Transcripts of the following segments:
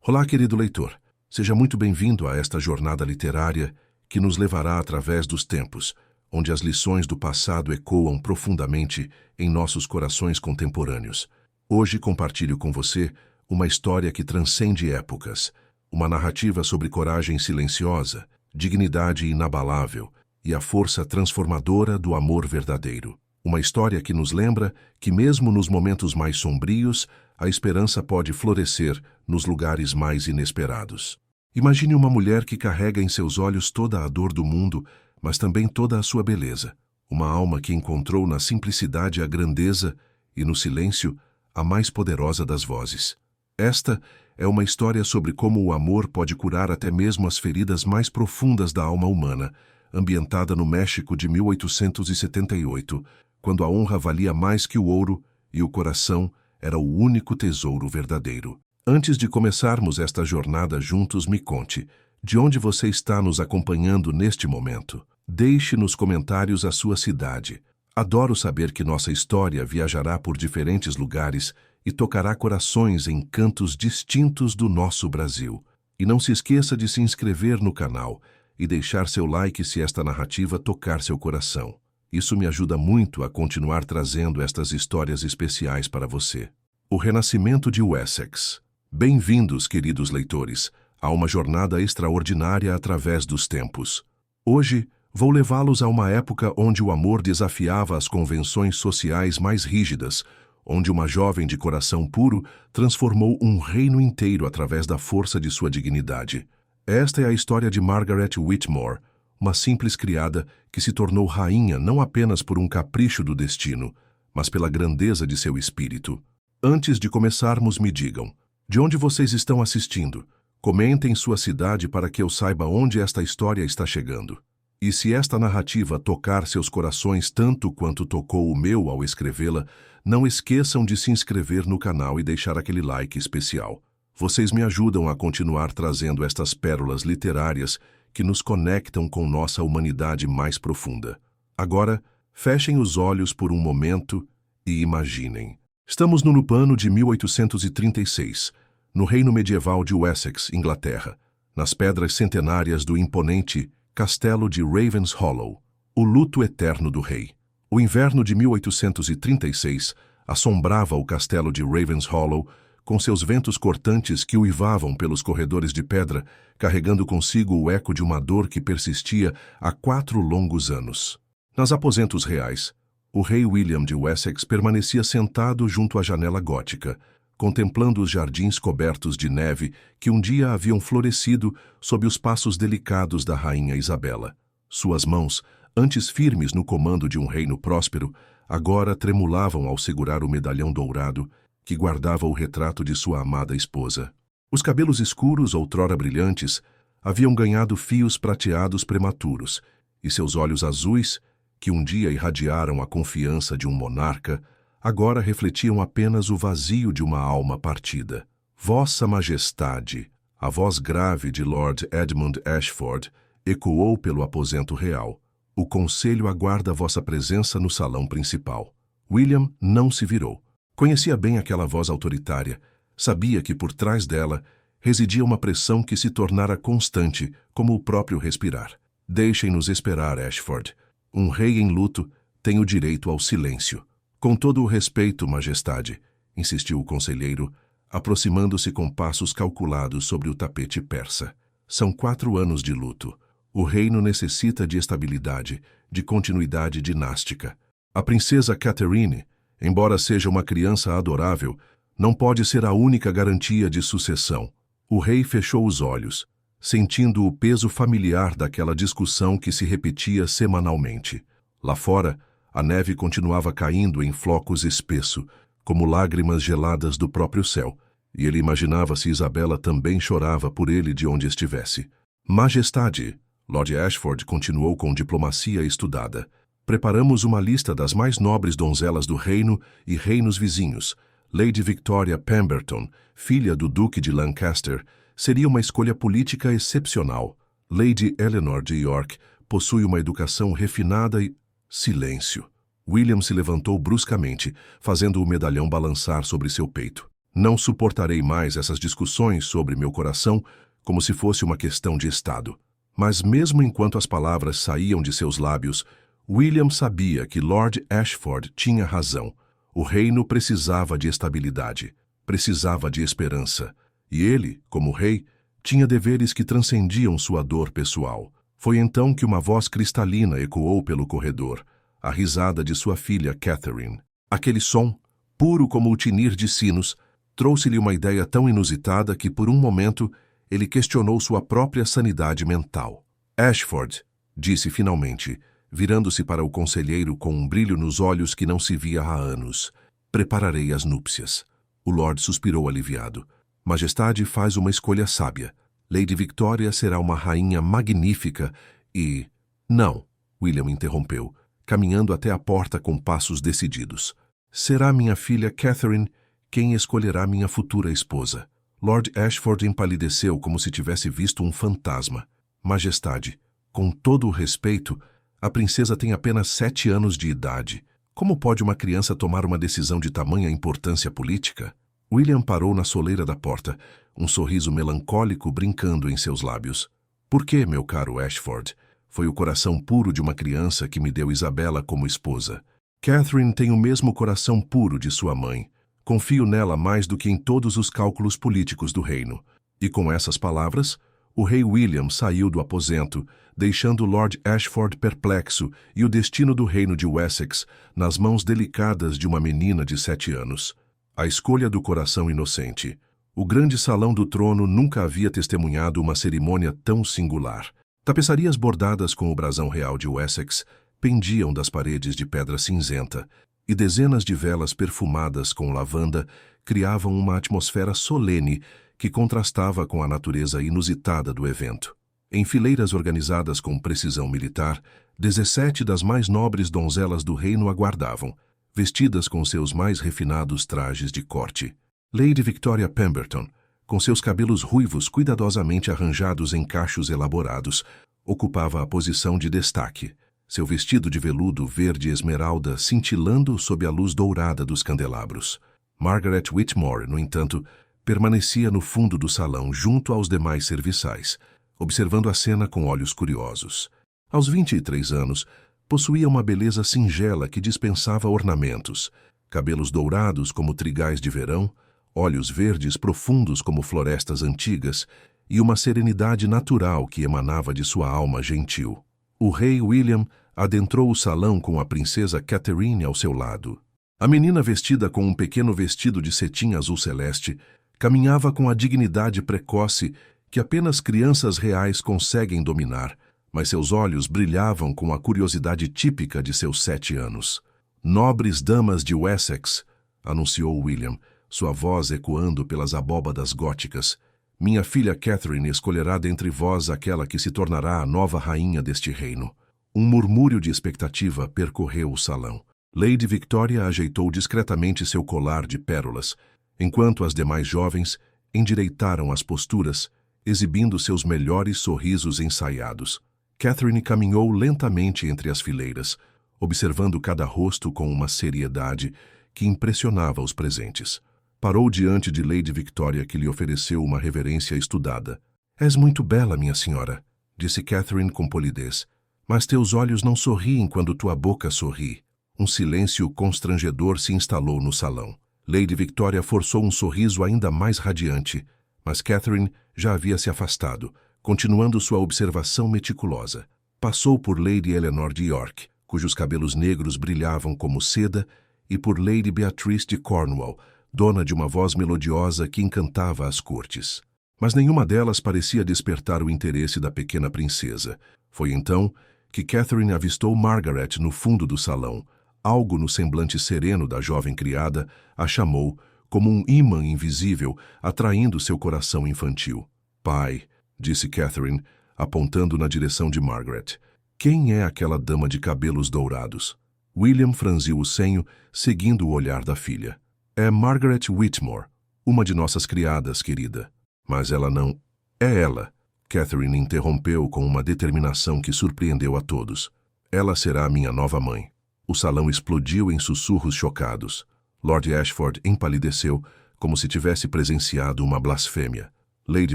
Olá, querido leitor. Seja muito bem-vindo a esta jornada literária que nos levará através dos tempos, onde as lições do passado ecoam profundamente em nossos corações contemporâneos. Hoje compartilho com você uma história que transcende épocas, uma narrativa sobre coragem silenciosa, dignidade inabalável e a força transformadora do amor verdadeiro. Uma história que nos lembra que, mesmo nos momentos mais sombrios, a esperança pode florescer nos lugares mais inesperados. Imagine uma mulher que carrega em seus olhos toda a dor do mundo, mas também toda a sua beleza. Uma alma que encontrou na simplicidade a grandeza e, no silêncio, a mais poderosa das vozes. Esta é uma história sobre como o amor pode curar até mesmo as feridas mais profundas da alma humana, ambientada no México de 1878, quando a honra valia mais que o ouro e o coração era o único tesouro verdadeiro. Antes de começarmos esta jornada juntos, me conte, de onde você está nos acompanhando neste momento? Deixe nos comentários a sua cidade. Adoro saber que nossa história viajará por diferentes lugares e tocará corações em cantos distintos do nosso Brasil. E não se esqueça de se inscrever no canal e deixar seu like se esta narrativa tocar seu coração. Isso me ajuda muito a continuar trazendo estas histórias especiais para você. O Renascimento de Wessex. Bem-vindos, queridos leitores, a uma jornada extraordinária através dos tempos. Hoje, vou levá-los a uma época onde o amor desafiava as convenções sociais mais rígidas, onde uma jovem de coração puro transformou um reino inteiro através da força de sua dignidade. Esta é a história de Margaret Whitmore, uma simples criada que se tornou rainha não apenas por um capricho do destino, mas pela grandeza de seu espírito. Antes de começarmos, me digam, de onde vocês estão assistindo? Comentem sua cidade para que eu saiba onde esta história está chegando. E se esta narrativa tocar seus corações tanto quanto tocou o meu ao escrevê-la, não esqueçam de se inscrever no canal e deixar aquele like especial. Vocês me ajudam a continuar trazendo estas pérolas literárias que nos conectam com nossa humanidade mais profunda. Agora, fechem os olhos por um momento e imaginem. Estamos no ano de 1836, no reino medieval de Wessex, Inglaterra, nas pedras centenárias do imponente Castelo de Ravenshollow, o luto eterno do rei. O inverno de 1836 assombrava o castelo de Ravenshollow com seus ventos cortantes que uivavam pelos corredores de pedra, carregando consigo o eco de uma dor que persistia há 4 longos anos. Nos aposentos reais, o rei William de Wessex permanecia sentado junto à janela gótica, contemplando os jardins cobertos de neve que um dia haviam florescido sob os passos delicados da rainha Isabela. Suas mãos, antes firmes no comando de um reino próspero, agora tremulavam ao segurar o medalhão dourado que guardava o retrato de sua amada esposa. Os cabelos escuros, outrora brilhantes, haviam ganhado fios prateados prematuros, e seus olhos azuis, que um dia irradiaram a confiança de um monarca, agora refletiam apenas o vazio de uma alma partida. Vossa Majestade, a voz grave de Lord Edmund Ashford, ecoou pelo aposento real. O conselho aguarda vossa presença no salão principal. William não se virou. Conhecia bem aquela voz autoritária, sabia que por trás dela residia uma pressão que se tornara constante, como o próprio respirar. Deixem-nos esperar, Ashford. Um rei em luto tem o direito ao silêncio. Com todo o respeito, Majestade, insistiu o conselheiro, aproximando-se com passos calculados sobre o tapete persa. São 4 anos de luto. O reino necessita de estabilidade, de continuidade dinástica. A princesa Catherine, embora seja uma criança adorável, não pode ser a única garantia de sucessão. O rei fechou os olhos, sentindo o peso familiar daquela discussão que se repetia semanalmente. Lá fora, a neve continuava caindo em flocos espessos, como lágrimas geladas do próprio céu, e ele imaginava se Isabela também chorava por ele de onde estivesse. Majestade, Lord Ashford continuou com diplomacia estudada. Preparamos uma lista das mais nobres donzelas do reino e reinos vizinhos. Lady Victoria Pemberton, filha do Duque de Lancaster, seria uma escolha política excepcional. Lady Eleanor de York possui uma educação refinada e... Silêncio. William se levantou bruscamente, fazendo o medalhão balançar sobre seu peito. Não suportarei mais essas discussões sobre meu coração como se fosse uma questão de Estado. Mas mesmo enquanto as palavras saíam de seus lábios, William sabia que Lord Ashford tinha razão. O reino precisava de estabilidade, precisava de esperança. E ele, como rei, tinha deveres que transcendiam sua dor pessoal. Foi então que uma voz cristalina ecoou pelo corredor, a risada de sua filha Catherine. Aquele som, puro como o tinir de sinos, trouxe-lhe uma ideia tão inusitada que, por um momento, ele questionou sua própria sanidade mental. Ashford, disse finalmente, virando-se para o conselheiro com um brilho nos olhos que não se via há anos. Prepararei as núpcias. O Lord suspirou aliviado. Majestade faz uma escolha sábia. Lady Victoria será uma rainha magnífica e... Não, William interrompeu, caminhando até a porta com passos decididos. Será minha filha Catherine quem escolherá minha futura esposa. Lord Ashford empalideceu como se tivesse visto um fantasma. Majestade, com todo o respeito, a princesa tem apenas 7 anos de idade. Como pode uma criança tomar uma decisão de tamanha importância política? William parou na soleira da porta, um sorriso melancólico brincando em seus lábios. Por que, meu caro Ashford? Foi o coração puro de uma criança que me deu Isabela como esposa. Catherine tem o mesmo coração puro de sua mãe. Confio nela mais do que em todos os cálculos políticos do reino. E com essas palavras, o rei William saiu do aposento, deixando Lord Ashford perplexo e o destino do reino de Wessex nas mãos delicadas de uma menina de 7 anos. A escolha do coração inocente. O grande salão do trono nunca havia testemunhado uma cerimônia tão singular. Tapeçarias bordadas com o brasão real de Wessex pendiam das paredes de pedra cinzenta, e dezenas de velas perfumadas com lavanda criavam uma atmosfera solene que contrastava com a natureza inusitada do evento. Em fileiras organizadas com precisão militar, 17 das mais nobres donzelas do reino aguardavam, vestidas com seus mais refinados trajes de corte. Lady Victoria Pemberton, com seus cabelos ruivos cuidadosamente arranjados em cachos elaborados, ocupava a posição de destaque, seu vestido de veludo verde esmeralda cintilando sob a luz dourada dos candelabros. Margaret Whitmore, no entanto, permanecia no fundo do salão junto aos demais serviçais, observando a cena com olhos curiosos. Aos 23 anos, possuía uma beleza singela que dispensava ornamentos, cabelos dourados como trigais de verão, olhos verdes profundos como florestas antigas e uma serenidade natural que emanava de sua alma gentil. O rei William adentrou o salão com a princesa Catherine ao seu lado. A menina, vestida com um pequeno vestido de cetim azul celeste, caminhava com a dignidade precoce que apenas crianças reais conseguem dominar, mas seus olhos brilhavam com a curiosidade típica de seus 7 anos. "Nobres damas de Wessex", anunciou William, sua voz ecoando pelas abóbadas góticas, "minha filha Catherine escolherá dentre vós aquela que se tornará a nova rainha deste reino." Um murmúrio de expectativa percorreu o salão. Lady Victoria ajeitou discretamente seu colar de pérolas, enquanto as demais jovens endireitaram as posturas, exibindo seus melhores sorrisos ensaiados. Catherine caminhou lentamente entre as fileiras, observando cada rosto com uma seriedade que impressionava os presentes. Parou diante de Lady Victoria, que lhe ofereceu uma reverência estudada. "És muito bela, minha senhora", disse Catherine com polidez, "mas teus olhos não sorriem quando tua boca sorri." Um silêncio constrangedor se instalou no salão. Lady Victoria forçou um sorriso ainda mais radiante, mas Catherine já havia se afastado, continuando sua observação meticulosa. Passou por Lady Eleanor de York, cujos cabelos negros brilhavam como seda, e por Lady Beatrice de Cornwall, dona de uma voz melodiosa que encantava as cortes. Mas nenhuma delas parecia despertar o interesse da pequena princesa. Foi então que Catherine avistou Margaret no fundo do salão. Algo no semblante sereno da jovem criada a chamou, como um ímã invisível, atraindo seu coração infantil. "Pai", disse Catherine, apontando na direção de Margaret, "quem é aquela dama de cabelos dourados?" William franziu o senho, seguindo o olhar da filha. "É Margaret Whitmore, uma de nossas criadas, querida." "Mas ela não..." "É ela", Catherine interrompeu com uma determinação que surpreendeu a todos. "Ela será minha nova mãe." O salão explodiu em sussurros chocados. Lord Ashford empalideceu, como se tivesse presenciado uma blasfêmia. Lady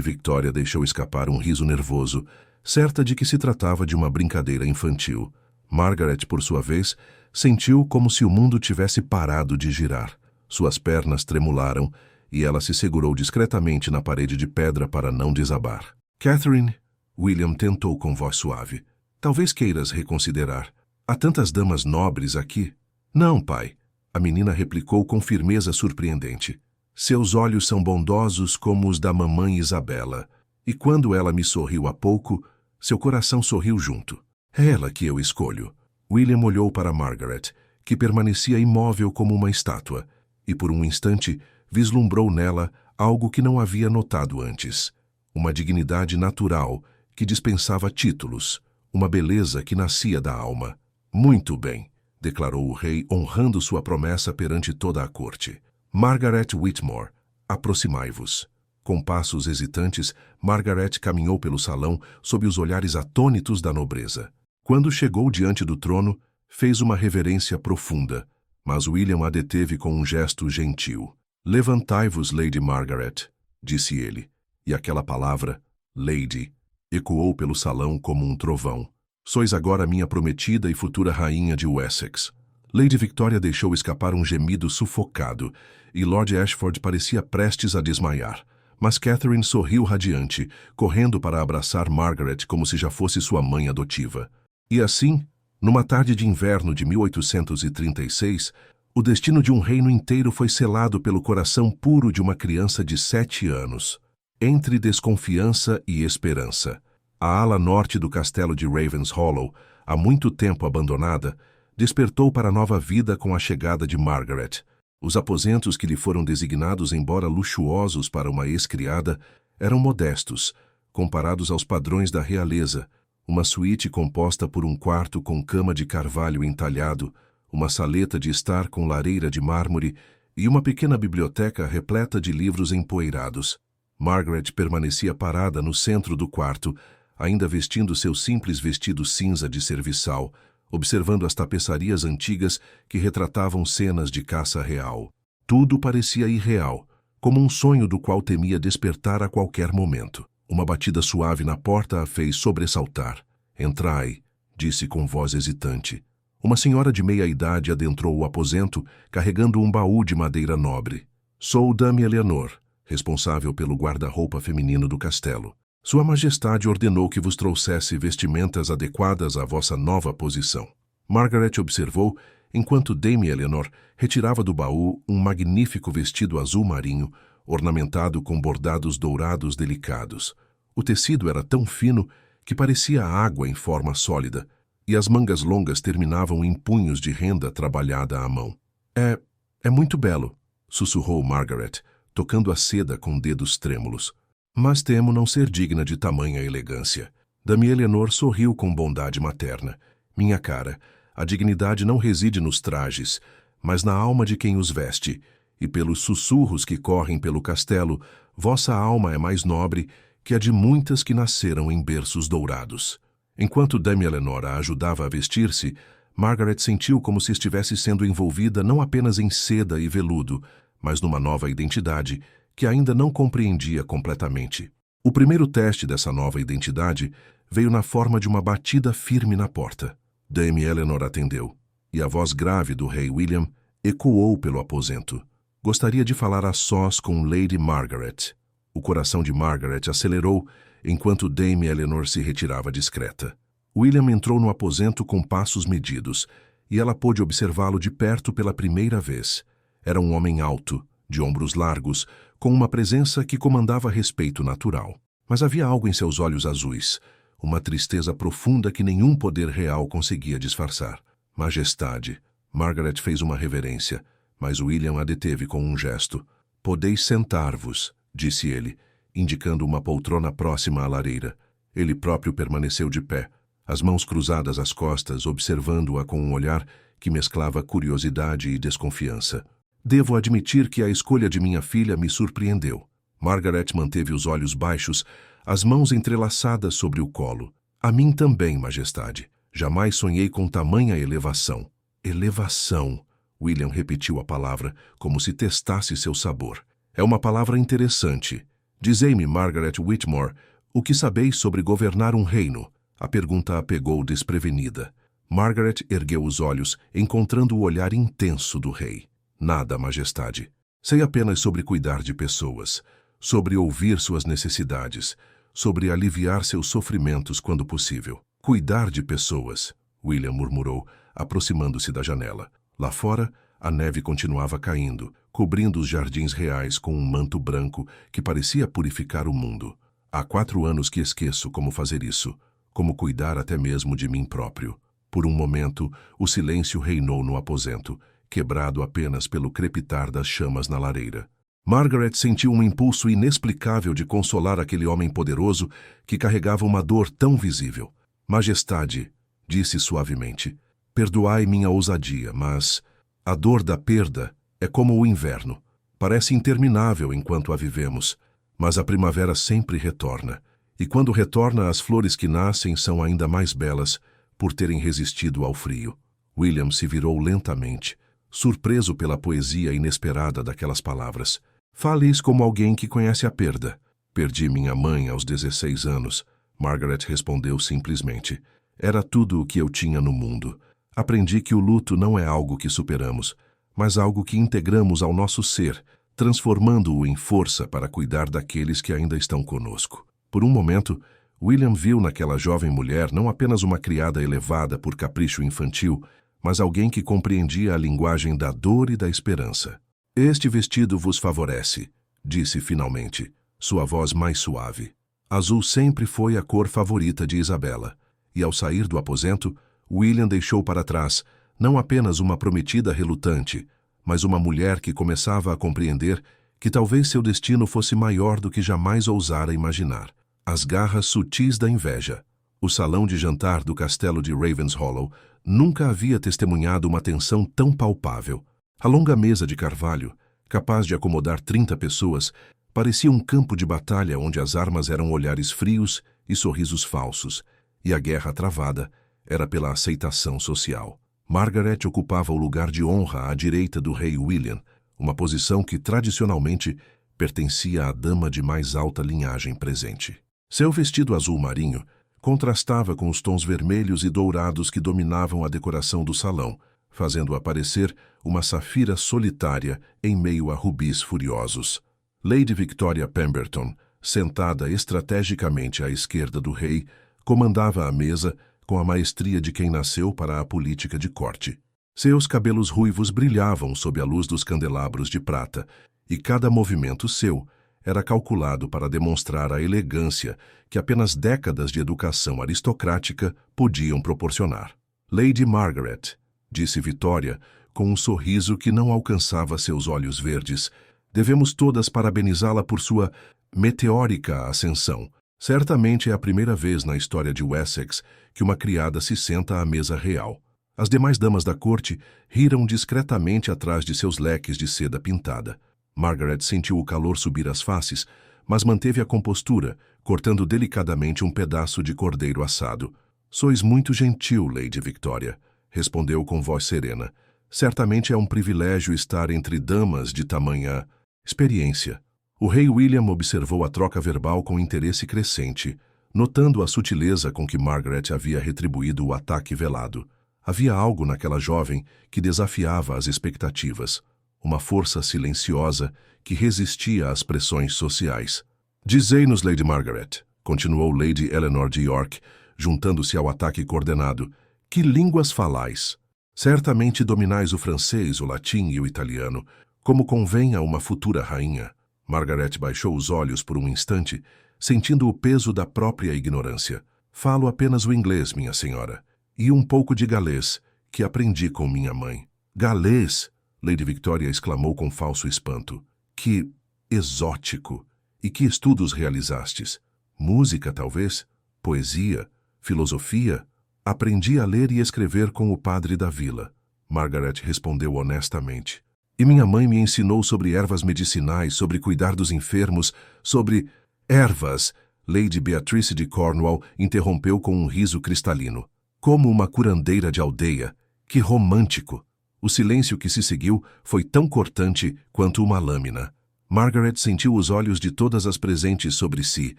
Victoria deixou escapar um riso nervoso, certa de que se tratava de uma brincadeira infantil. Margaret, por sua vez, sentiu como se o mundo tivesse parado de girar. Suas pernas tremularam e ela se segurou discretamente na parede de pedra para não desabar. Catherine, William tentou com voz suave. Talvez queiras reconsiderar. Há tantas damas nobres aqui. Não, pai, a menina replicou com firmeza surpreendente. Seus olhos são bondosos como os da mamãe Isabela. E quando ela me sorriu há pouco, seu coração sorriu junto. É ela que eu escolho. William olhou para Margaret, que permanecia imóvel como uma estátua, e por um instante vislumbrou nela algo que não havia notado antes. Uma dignidade natural que dispensava títulos, uma beleza que nascia da alma. Muito bem, declarou o rei, honrando sua promessa perante toda a corte. Margaret Whitmore, aproximai-vos. Com passos hesitantes, Margaret caminhou pelo salão sob os olhares atônitos da nobreza. Quando chegou diante do trono, fez uma reverência profunda, mas William a deteve com um gesto gentil. Levantai-vos, Lady Margaret, disse ele, e aquela palavra, Lady, ecoou pelo salão como um trovão. Sois agora minha prometida e futura rainha de Wessex. Lady Victoria deixou escapar um gemido sufocado, e Lord Ashford parecia prestes a desmaiar. Mas Catherine sorriu radiante, correndo para abraçar Margaret como se já fosse sua mãe adotiva. E assim, numa tarde de inverno de 1836, o destino de um reino inteiro foi selado pelo coração puro de uma criança de 7 anos. Entre desconfiança e esperança, a ala norte do castelo de Ravenshollow, há muito tempo abandonada, despertou para nova vida com a chegada de Margaret. Os aposentos que lhe foram designados, embora luxuosos para uma ex-criada, eram modestos, comparados aos padrões da realeza. Uma suíte composta por um quarto com cama de carvalho entalhado, uma saleta de estar com lareira de mármore e uma pequena biblioteca repleta de livros empoeirados. Margaret permanecia parada no centro do quarto, ainda vestindo seu simples vestido cinza de serviçal, observando as tapeçarias antigas que retratavam cenas de caça real. Tudo parecia irreal, como um sonho do qual temia despertar a qualquer momento. Uma batida suave na porta a fez sobressaltar. Entrai, disse com voz hesitante. Uma senhora de meia-idade adentrou o aposento, carregando um baú de madeira nobre. Sou Dame Eleanor, responsável pelo guarda-roupa feminino do castelo. Sua Majestade ordenou que vos trouxesse vestimentas adequadas à vossa nova posição. Margaret observou, enquanto Dame Eleanor retirava do baú um magnífico vestido azul marinho, ornamentado com bordados dourados delicados. O tecido era tão fino que parecia água em forma sólida, e as mangas longas terminavam em punhos de renda trabalhada à mão. É muito belo, sussurrou Margaret, tocando a seda com dedos trêmulos. Mas temo não ser digna de tamanha elegância. Dame Eleanor sorriu com bondade materna. Minha cara, a dignidade não reside nos trajes, mas na alma de quem os veste, e pelos sussurros que correm pelo castelo, vossa alma é mais nobre que a de muitas que nasceram em berços dourados. Enquanto Dame Eleanor a ajudava a vestir-se, Margaret sentiu como se estivesse sendo envolvida não apenas em seda e veludo, mas numa nova identidade, que ainda não compreendia completamente. O primeiro teste dessa nova identidade veio na forma de uma batida firme na porta. Dame Eleanor atendeu, e a voz grave do rei William ecoou pelo aposento. Gostaria de falar a sós com Lady Margaret. O coração de Margaret acelerou enquanto Dame Eleanor se retirava discreta. William entrou no aposento com passos medidos, e ela pôde observá-lo de perto pela primeira vez. Era um homem alto, de ombros largos, com uma presença que comandava respeito natural. Mas havia algo em seus olhos azuis, uma tristeza profunda que nenhum poder real conseguia disfarçar. Majestade, Margaret fez uma reverência, mas William a deteve com um gesto. Podeis sentar-vos, disse ele, indicando uma poltrona próxima à lareira. Ele próprio permaneceu de pé, as mãos cruzadas às costas, observando-a com um olhar que mesclava curiosidade e desconfiança. Devo admitir que a escolha de minha filha me surpreendeu. Margaret manteve os olhos baixos, as mãos entrelaçadas sobre o colo. A mim também, Majestade. Jamais sonhei com tamanha elevação. Elevação. William repetiu a palavra, como se testasse seu sabor. É uma palavra interessante. Dizei-me, Margaret Whitmore, o que sabeis sobre governar um reino? A pergunta a pegou desprevenida. Margaret ergueu os olhos, encontrando o olhar intenso do rei. Nada, majestade. Sei apenas sobre cuidar de pessoas, sobre ouvir suas necessidades, sobre aliviar seus sofrimentos quando possível. Cuidar de pessoas, William murmurou, aproximando-se da janela. Lá fora, a neve continuava caindo, cobrindo os jardins reais com um manto branco que parecia purificar o mundo. Há 4 anos que esqueço como fazer isso, como cuidar até mesmo de mim próprio. Por um momento, o silêncio reinou no aposento, quebrado apenas pelo crepitar das chamas na lareira. Margaret sentiu um impulso inexplicável de consolar aquele homem poderoso que carregava uma dor tão visível. Majestade, disse suavemente, perdoai minha ousadia, mas a dor da perda é como o inverno. Parece interminável enquanto a vivemos, mas a primavera sempre retorna. E quando retorna, as flores que nascem são ainda mais belas por terem resistido ao frio. William se virou lentamente, surpreso pela poesia inesperada daquelas palavras. Fales como alguém que conhece a perda. Perdi minha mãe aos 16 anos. Margaret respondeu simplesmente. Era tudo o que eu tinha no mundo. Aprendi que o luto não é algo que superamos, mas algo que integramos ao nosso ser, transformando-o em força para cuidar daqueles que ainda estão conosco. Por um momento, William viu naquela jovem mulher não apenas uma criada elevada por capricho infantil, mas alguém que compreendia a linguagem da dor e da esperança. Este vestido vos favorece, disse finalmente, sua voz mais suave. Azul sempre foi a cor favorita de Isabela, e ao sair do aposento, William deixou para trás não apenas uma prometida relutante, mas uma mulher que começava a compreender que talvez seu destino fosse maior do que jamais ousara imaginar. As garras sutis da inveja. O salão de jantar do castelo de Ravenshollow nunca havia testemunhado uma tensão tão palpável. A longa mesa de carvalho, capaz de acomodar 30 pessoas, parecia um campo de batalha onde as armas eram olhares frios e sorrisos falsos, e a guerra travada era pela aceitação social. Margaret ocupava o lugar de honra à direita do rei William, uma posição que tradicionalmente pertencia à dama de mais alta linhagem presente. Seu vestido azul marinho contrastava com os tons vermelhos e dourados que dominavam a decoração do salão, fazendo aparecer uma safira solitária em meio a rubis furiosos. Lady Victoria Pemberton, sentada estrategicamente à esquerda do rei, comandava a mesa com a maestria de quem nasceu para a política de corte. Seus cabelos ruivos brilhavam sob a luz dos candelabros de prata, e cada movimento seu era calculado para demonstrar a elegância que apenas décadas de educação aristocrática podiam proporcionar. Lady Margaret, disse Vitória, com um sorriso que não alcançava seus olhos verdes, devemos todas parabenizá-la por sua meteórica ascensão. Certamente é a primeira vez na história de Wessex que uma criada se senta à mesa real. As demais damas da corte riram discretamente atrás de seus leques de seda pintada. Margaret sentiu o calor subir às faces, mas manteve a compostura, cortando delicadamente um pedaço de cordeiro assado. Sois muito gentil, Lady Victoria, respondeu com voz serena. Certamente é um privilégio estar entre damas de tamanha experiência. O rei William observou a troca verbal com interesse crescente, notando a sutileza com que Margaret havia retribuído o ataque velado. Havia algo naquela jovem que desafiava as expectativas, uma força silenciosa que resistia às pressões sociais. Dizei-nos, Lady Margaret, continuou Lady Eleanor de York, juntando-se ao ataque coordenado, que línguas falais? Certamente dominais o francês, o latim e o italiano, como convém a uma futura rainha. Margaret baixou os olhos por um instante, sentindo o peso da própria ignorância. Falo apenas o inglês, minha senhora, e um pouco de galês, que aprendi com minha mãe. Galês! Lady Victoria exclamou com falso espanto. Que exótico! E que estudos realizastes? Música, talvez? Poesia? Filosofia? Aprendi a ler e escrever com o padre da vila. Margaret respondeu honestamente. E minha mãe me ensinou sobre ervas medicinais, sobre cuidar dos enfermos, sobre ervas. Lady Beatrice de Cornwall interrompeu com um riso cristalino. Como uma curandeira de aldeia. Que romântico! O silêncio que se seguiu foi tão cortante quanto uma lâmina. Margaret sentiu os olhos de todas as presentes sobre si,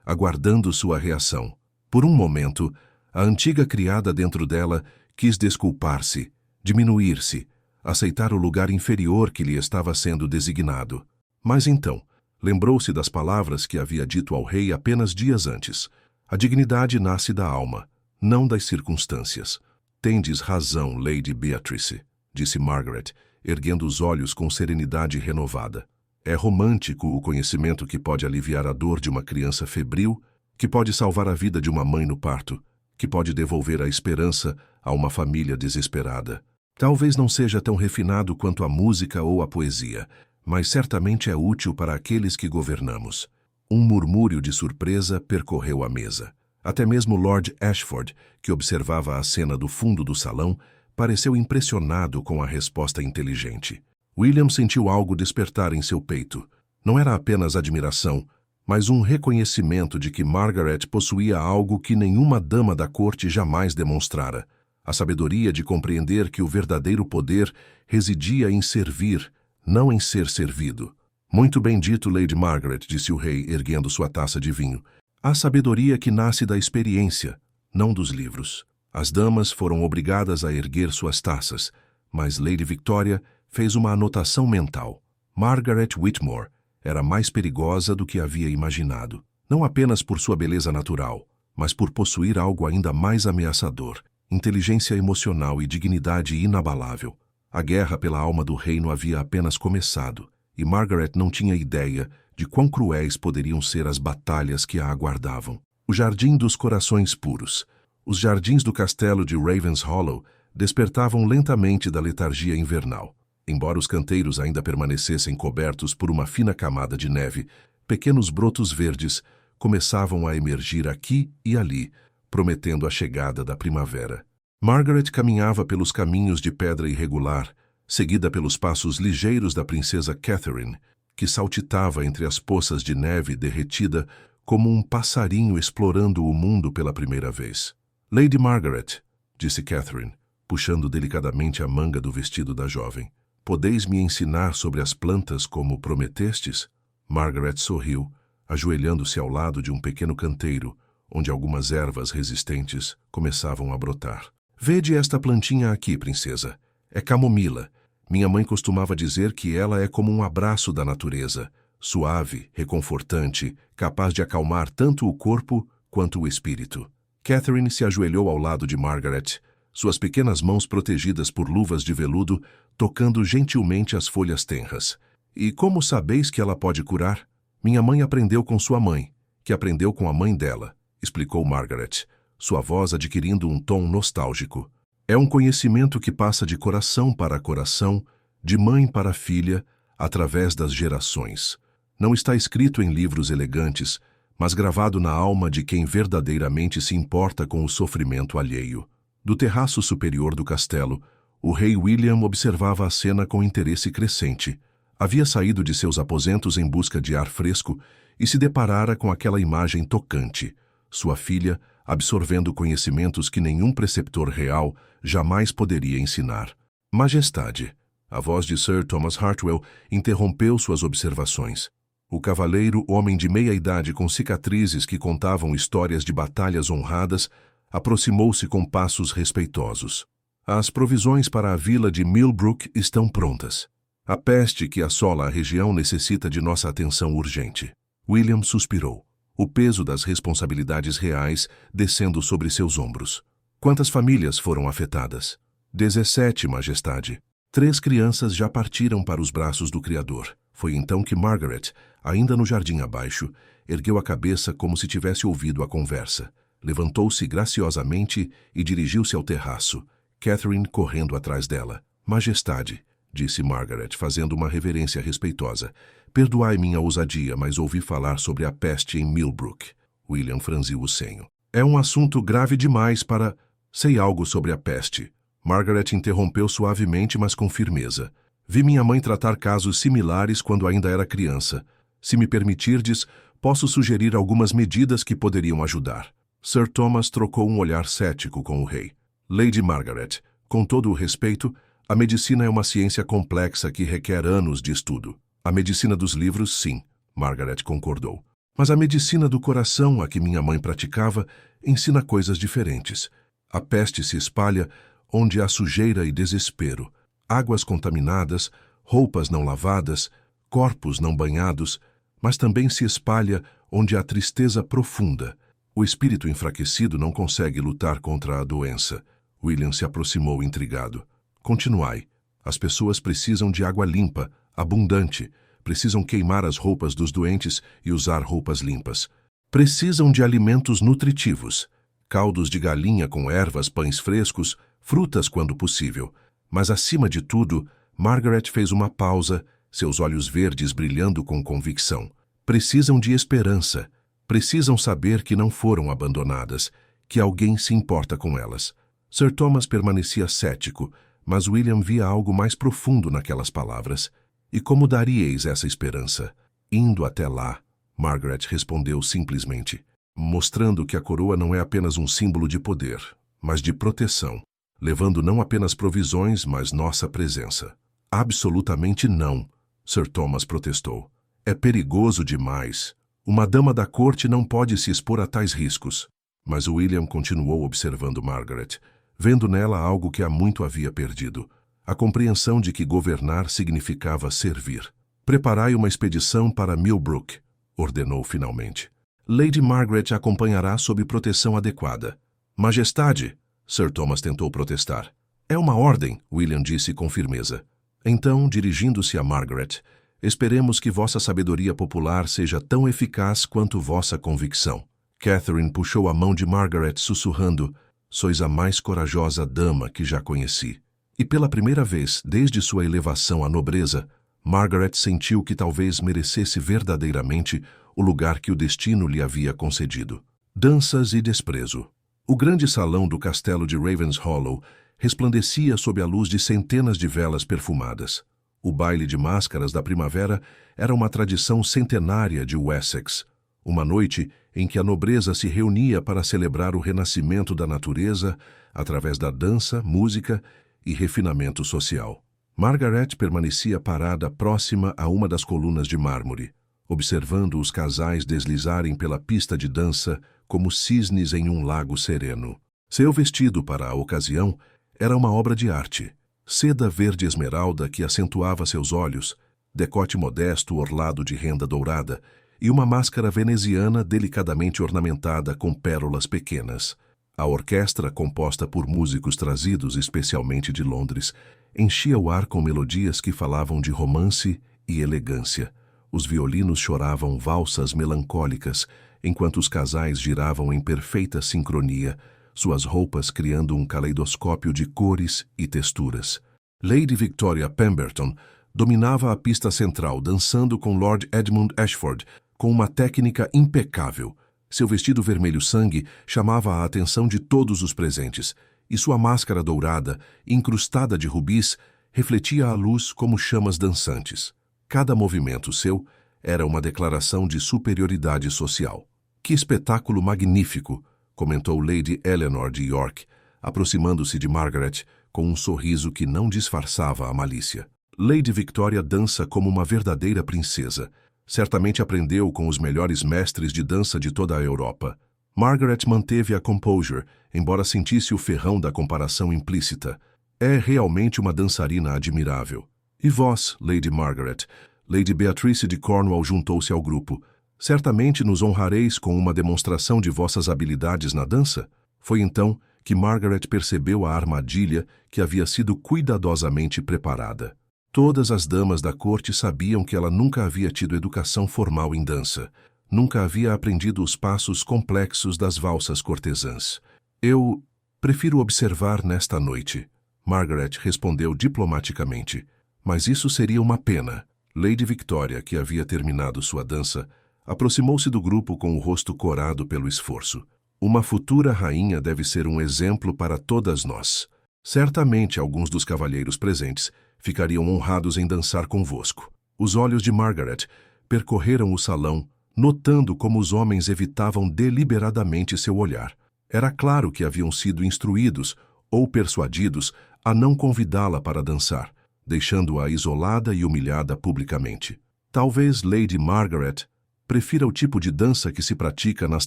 aguardando sua reação. Por um momento, a antiga criada dentro dela quis desculpar-se, diminuir-se, aceitar o lugar inferior que lhe estava sendo designado. Mas então, lembrou-se das palavras que havia dito ao rei apenas dias antes. A dignidade nasce da alma, não das circunstâncias. Tendes razão, Lady Beatrice, disse Margaret, erguendo os olhos com serenidade renovada. É romântico o conhecimento que pode aliviar a dor de uma criança febril, que pode salvar a vida de uma mãe no parto, que pode devolver a esperança a uma família desesperada. Talvez não seja tão refinado quanto a música ou a poesia, mas certamente é útil para aqueles que governamos. Um murmúrio de surpresa percorreu a mesa. Até mesmo Lord Ashford, que observava a cena do fundo do salão, pareceu impressionado com a resposta inteligente. William sentiu algo despertar em seu peito. Não era apenas admiração, mas um reconhecimento de que Margaret possuía algo que nenhuma dama da corte jamais demonstrara: a sabedoria de compreender que o verdadeiro poder residia em servir, não em ser servido. Muito bem dito, Lady Margaret, disse o rei, erguendo sua taça de vinho. Há sabedoria que nasce da experiência, não dos livros. As damas foram obrigadas a erguer suas taças, mas Lady Victoria fez uma anotação mental. Margaret Whitmore era mais perigosa do que havia imaginado, não apenas por sua beleza natural, mas por possuir algo ainda mais ameaçador: inteligência emocional e dignidade inabalável. A guerra pela alma do reino havia apenas começado, e Margaret não tinha ideia de quão cruéis poderiam ser as batalhas que a aguardavam. O Jardim dos Corações Puros. Os jardins do castelo de Ravenshollow despertavam lentamente da letargia invernal. Embora os canteiros ainda permanecessem cobertos por uma fina camada de neve, pequenos brotos verdes começavam a emergir aqui e ali, prometendo a chegada da primavera. Margaret caminhava pelos caminhos de pedra irregular, seguida pelos passos ligeiros da princesa Catherine, que saltitava entre as poças de neve derretida como um passarinho explorando o mundo pela primeira vez. Lady Margaret, disse Catherine, puxando delicadamente a manga do vestido da jovem. Podeis me ensinar sobre as plantas como prometestes? Margaret sorriu, ajoelhando-se ao lado de um pequeno canteiro, onde algumas ervas resistentes começavam a brotar. Vede esta plantinha aqui, princesa. É camomila. Minha mãe costumava dizer que ela é como um abraço da natureza, suave, reconfortante, capaz de acalmar tanto o corpo quanto o espírito. Catherine se ajoelhou ao lado de Margaret, suas pequenas mãos protegidas por luvas de veludo, tocando gentilmente as folhas tenras. E como sabeis que ela pode curar? Minha mãe aprendeu com sua mãe, que aprendeu com a mãe dela, explicou Margaret, sua voz adquirindo um tom nostálgico. É um conhecimento que passa de coração para coração, de mãe para filha, através das gerações. Não está escrito em livros elegantes, mas gravado na alma de quem verdadeiramente se importa com o sofrimento alheio. Do terraço superior do castelo, o rei William observava a cena com interesse crescente. Havia saído de seus aposentos em busca de ar fresco e se deparara com aquela imagem tocante: sua filha absorvendo conhecimentos que nenhum preceptor real jamais poderia ensinar. Majestade, a voz de Sir Thomas Hartwell interrompeu suas observações. O cavaleiro, homem de meia-idade com cicatrizes que contavam histórias de batalhas honradas, aproximou-se com passos respeitosos. As provisões para a vila de Millbrook estão prontas. A peste que assola a região necessita de nossa atenção urgente. William suspirou, o peso das responsabilidades reais descendo sobre seus ombros. Quantas famílias foram afetadas? 17, Majestade. 3 crianças já partiram para os braços do Criador. Foi então que Margaret, ainda no jardim abaixo, ergueu a cabeça como se tivesse ouvido a conversa. Levantou-se graciosamente e dirigiu-se ao terraço, Catherine correndo atrás dela. Majestade, disse Margaret, fazendo uma reverência respeitosa. Perdoai minha ousadia, mas ouvi falar sobre a peste em Millbrook. William franziu o senho. É um assunto grave demais para... Sei algo sobre a peste. Margaret interrompeu suavemente, mas com firmeza. Vi minha mãe tratar casos similares quando ainda era criança. Se me permitirdes, posso sugerir algumas medidas que poderiam ajudar. Sir Thomas trocou um olhar cético com o rei. Lady Margaret, com todo o respeito, a medicina é uma ciência complexa que requer anos de estudo. A medicina dos livros, sim, Margaret concordou. Mas a medicina do coração, a que minha mãe praticava, ensina coisas diferentes. A peste se espalha onde há sujeira e desespero, águas contaminadas, roupas não lavadas, corpos não banhados, mas também se espalha onde há tristeza profunda. O espírito enfraquecido não consegue lutar contra a doença. William se aproximou intrigado. Continuai. As pessoas precisam de água limpa, abundante. Precisam queimar as roupas dos doentes e usar roupas limpas. Precisam de alimentos nutritivos. Caldos de galinha com ervas, pães frescos, frutas quando possível. Mas, acima de tudo, Margaret fez uma pausa, seus olhos verdes brilhando com convicção. Precisam de esperança. Precisam saber que não foram abandonadas, que alguém se importa com elas. Sir Thomas permanecia cético, mas William via algo mais profundo naquelas palavras. E como daríeis essa esperança? Indo até lá, Margaret respondeu simplesmente, mostrando que a coroa não é apenas um símbolo de poder, mas de proteção, levando não apenas provisões, mas nossa presença. Absolutamente não, Sir Thomas protestou. É perigoso demais. Uma dama da corte não pode se expor a tais riscos. Mas William continuou observando Margaret, vendo nela algo que há muito havia perdido. A compreensão de que governar significava servir. Preparai uma expedição para Millbrook, ordenou finalmente. Lady Margaret a acompanhará sob proteção adequada. Majestade, Sir Thomas tentou protestar. É uma ordem, William disse com firmeza. Então, dirigindo-se a Margaret, esperemos que vossa sabedoria popular seja tão eficaz quanto vossa convicção. Catherine puxou a mão de Margaret sussurrando, sois a mais corajosa dama que já conheci. E pela primeira vez, desde sua elevação à nobreza, Margaret sentiu que talvez merecesse verdadeiramente o lugar que o destino lhe havia concedido. Danças e desprezo. O grande salão do castelo de Ravenshollow resplandecia sob a luz de centenas de velas perfumadas. O baile de máscaras da primavera era uma tradição centenária de Wessex, uma noite em que a nobreza se reunia para celebrar o renascimento da natureza através da dança, música e refinamento social. Margaret permanecia parada próxima a uma das colunas de mármore, observando os casais deslizarem pela pista de dança como cisnes em um lago sereno. Seu vestido para a ocasião era uma obra de arte. Seda verde esmeralda que acentuava seus olhos, decote modesto orlado de renda dourada e uma máscara veneziana delicadamente ornamentada com pérolas pequenas. A orquestra, composta por músicos trazidos especialmente de Londres, enchia o ar com melodias que falavam de romance e elegância. Os violinos choravam valsas melancólicas, enquanto os casais giravam em perfeita sincronia, suas roupas criando um caleidoscópio de cores e texturas. Lady Victoria Pemberton dominava a pista central, dançando com Lord Edmund Ashford, com uma técnica impecável. Seu vestido vermelho sangue chamava a atenção de todos os presentes, e sua máscara dourada, incrustada de rubis, refletia a luz como chamas dançantes. Cada movimento seu era uma declaração de superioridade social. Que espetáculo magnífico! Comentou Lady Eleanor de York, aproximando-se de Margaret com um sorriso que não disfarçava a malícia. Lady Victoria dança como uma verdadeira princesa. Certamente aprendeu com os melhores mestres de dança de toda a Europa. Margaret manteve a composure, embora sentisse o ferrão da comparação implícita. É realmente uma dançarina admirável. E vós, Lady Margaret? Lady Beatrice de Cornwall juntou-se ao grupo. Certamente nos honrareis com uma demonstração de vossas habilidades na dança? Foi então que Margaret percebeu a armadilha que havia sido cuidadosamente preparada. Todas as damas da corte sabiam que ela nunca havia tido educação formal em dança. Nunca havia aprendido os passos complexos das valsas cortesãs. Eu prefiro observar nesta noite, Margaret respondeu diplomaticamente. Mas isso seria uma pena. Lady Victoria, que havia terminado sua dança, aproximou-se do grupo com o rosto corado pelo esforço. Uma futura rainha deve ser um exemplo para todas nós. Certamente alguns dos cavalheiros presentes ficariam honrados em dançar convosco. Os olhos de Margaret percorreram o salão, notando como os homens evitavam deliberadamente seu olhar. Era claro que haviam sido instruídos ou persuadidos a não convidá-la para dançar, deixando-a isolada e humilhada publicamente. Talvez Lady Margaret prefira o tipo de dança que se pratica nas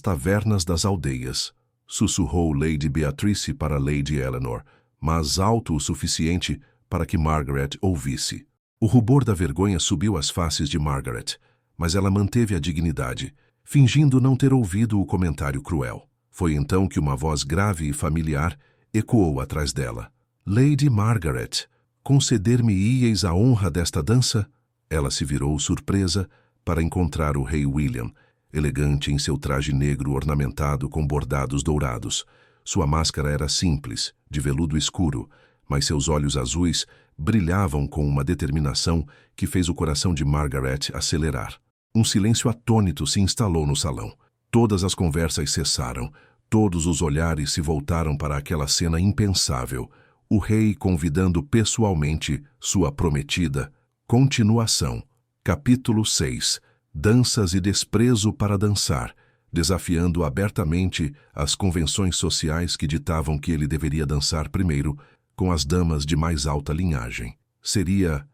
tavernas das aldeias, sussurrou Lady Beatrice para Lady Eleanor, mas alto o suficiente para que Margaret ouvisse. O rubor da vergonha subiu às faces de Margaret, mas ela manteve a dignidade, fingindo não ter ouvido o comentário cruel. Foi então que uma voz grave e familiar ecoou atrás dela. Lady Margaret, conceder-me-íeis a honra desta dança? Ela se virou surpresa para encontrar o rei William, elegante em seu traje negro ornamentado com bordados dourados. Sua máscara era simples, de veludo escuro, mas seus olhos azuis brilhavam com uma determinação que fez o coração de Margaret acelerar. Um silêncio atônito se instalou no salão. Todas as conversas cessaram, todos os olhares se voltaram para aquela cena impensável, o rei convidando pessoalmente sua prometida. Continuação. Capítulo 6. Danças e desprezo para dançar, desafiando abertamente as convenções sociais que ditavam que ele deveria dançar primeiro com as damas de mais alta linhagem. Seria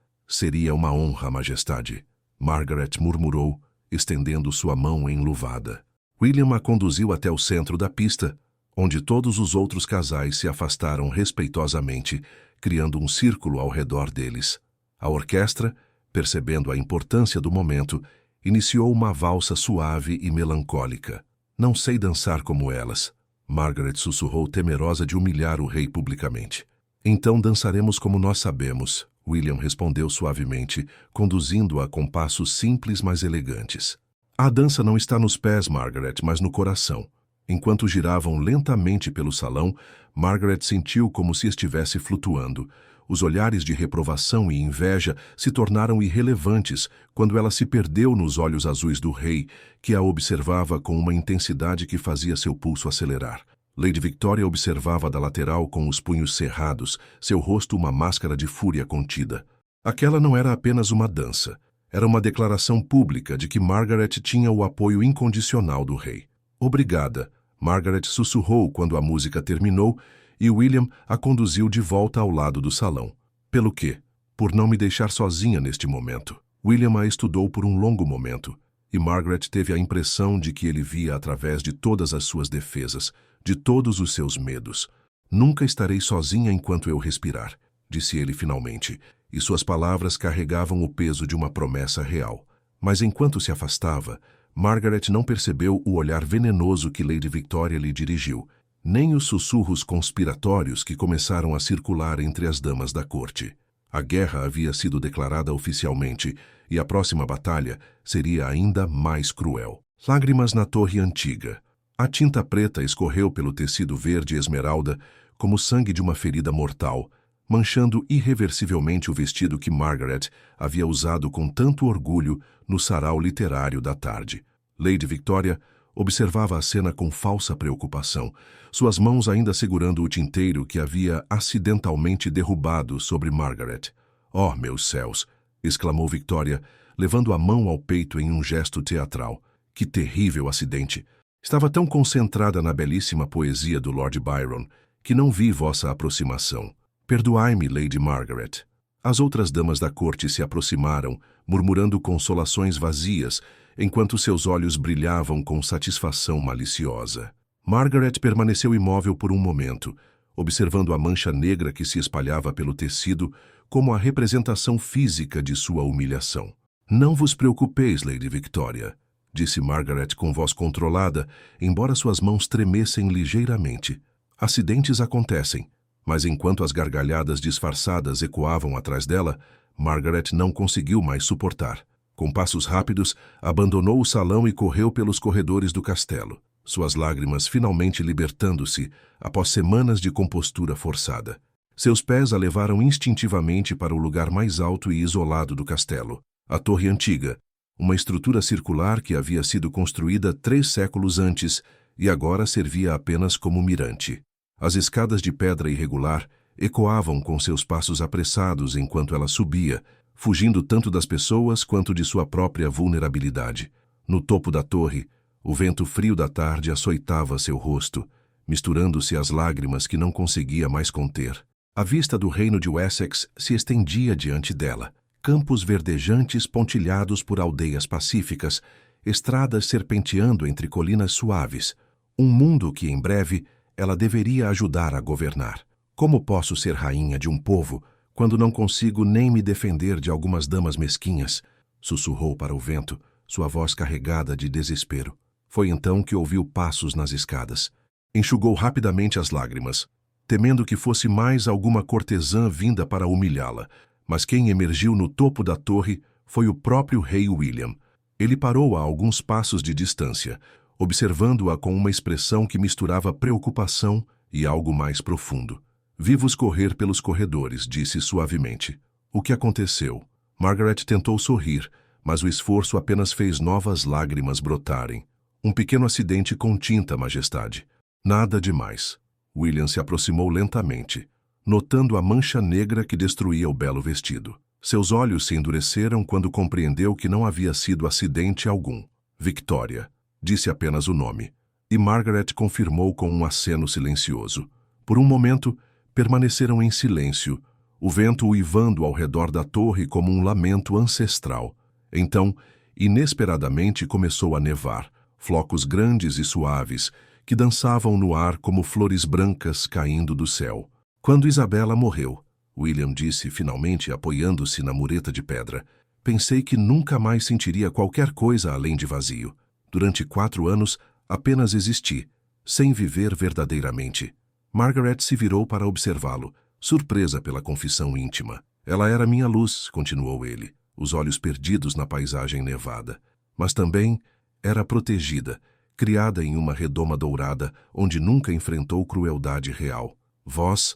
uma honra, majestade, Margaret murmurou, estendendo sua mão enluvada. William a conduziu até o centro da pista, onde todos os outros casais se afastaram respeitosamente, criando um círculo ao redor deles. A orquestra, percebendo a importância do momento, iniciou uma valsa suave e melancólica. Não sei dançar como elas, Margaret sussurrou, temerosa de humilhar o rei publicamente. Então dançaremos como nós sabemos, William respondeu suavemente, conduzindo-a com passos simples mas elegantes. A dança não está nos pés, Margaret, mas no coração. Enquanto giravam lentamente pelo salão, Margaret sentiu como se estivesse flutuando. Os olhares de reprovação e inveja se tornaram irrelevantes quando ela se perdeu nos olhos azuis do rei, que a observava com uma intensidade que fazia seu pulso acelerar. Lady Victoria observava da lateral com os punhos cerrados, seu rosto uma máscara de fúria contida. Aquela não era apenas uma dança. Era uma declaração pública de que Margaret tinha o apoio incondicional do rei. Obrigada, Margaret sussurrou quando a música terminou e William a conduziu de volta ao lado do salão. Pelo quê? Por não me deixar sozinha neste momento. William a estudou por um longo momento, e Margaret teve a impressão de que ele via através de todas as suas defesas, de todos os seus medos. Nunca estarei sozinha enquanto eu respirar, disse ele finalmente, e suas palavras carregavam o peso de uma promessa real. Mas enquanto se afastava, Margaret não percebeu o olhar venenoso que Lady Victoria lhe dirigiu, nem os sussurros conspiratórios que começaram a circular entre as damas da corte. A guerra havia sido declarada oficialmente, e a próxima batalha seria ainda mais cruel. Lágrimas na torre antiga. A tinta preta escorreu pelo tecido verde esmeralda como sangue de uma ferida mortal, manchando irreversivelmente o vestido que Margaret havia usado com tanto orgulho no sarau literário da tarde. Lady Victoria observava a cena com falsa preocupação, suas mãos ainda segurando o tinteiro que havia acidentalmente derrubado sobre Margaret. «Oh, meus céus!» exclamou Victoria, levando a mão ao peito em um gesto teatral. «Que terrível acidente! Estava tão concentrada na belíssima poesia do Lord Byron que não vi vossa aproximação. Perdoai-me, Lady Margaret.» As outras damas da corte se aproximaram, murmurando consolações vazias, enquanto seus olhos brilhavam com satisfação maliciosa. Margaret permaneceu imóvel por um momento, observando a mancha negra que se espalhava pelo tecido como a representação física de sua humilhação. «Não vos preocupeis, Lady Victoria», disse Margaret com voz controlada, embora suas mãos tremessem ligeiramente. «Acidentes acontecem». Mas enquanto as gargalhadas disfarçadas ecoavam atrás dela, Margaret não conseguiu mais suportar. Com passos rápidos, abandonou o salão e correu pelos corredores do castelo, suas lágrimas finalmente libertando-se após semanas de compostura forçada. Seus pés a levaram instintivamente para o lugar mais alto e isolado do castelo, a Torre Antiga, uma estrutura circular que havia sido construída 3 séculos antes e agora servia apenas como mirante. As escadas de pedra irregular ecoavam com seus passos apressados enquanto ela subia, fugindo tanto das pessoas quanto de sua própria vulnerabilidade. No topo da torre, o vento frio da tarde açoitava seu rosto, misturando-se às lágrimas que não conseguia mais conter. A vista do reino de Wessex se estendia diante dela, campos verdejantes pontilhados por aldeias pacíficas, estradas serpenteando entre colinas suaves, um mundo que, em breve, ela deveria ajudar a governar. Como posso ser rainha de um povo quando não consigo nem me defender de algumas damas mesquinhas? Sussurrou para o vento, sua voz carregada de desespero. Foi então que ouviu passos nas escadas. Enxugou rapidamente as lágrimas, temendo que fosse mais alguma cortesã vinda para humilhá-la, mas quem emergiu no topo da torre foi o próprio rei William. Ele parou a alguns passos de distância, observando-a com uma expressão que misturava preocupação e algo mais profundo. Vi-vos correr pelos corredores, disse suavemente. O que aconteceu? Margaret tentou sorrir, mas o esforço apenas fez novas lágrimas brotarem. Um pequeno acidente com tinta, majestade. Nada demais. William se aproximou lentamente, notando a mancha negra que destruía o belo vestido. Seus olhos se endureceram quando compreendeu que não havia sido acidente algum. Victoria, disse apenas o nome, e Margaret confirmou com um aceno silencioso. Por um momento, permaneceram em silêncio, o vento uivando ao redor da torre como um lamento ancestral. Então, inesperadamente começou a nevar, flocos grandes e suaves, que dançavam no ar como flores brancas caindo do céu. Quando Isabela morreu, William disse finalmente apoiando-se na mureta de pedra, pensei que nunca mais sentiria qualquer coisa além de vazio. Durante 4 anos, apenas existi, sem viver verdadeiramente. Margaret se virou para observá-lo, surpresa pela confissão íntima. Ela era minha luz, continuou ele, os olhos perdidos na paisagem nevada. Mas também era protegida, criada em uma redoma dourada, onde nunca enfrentou crueldade real. Vós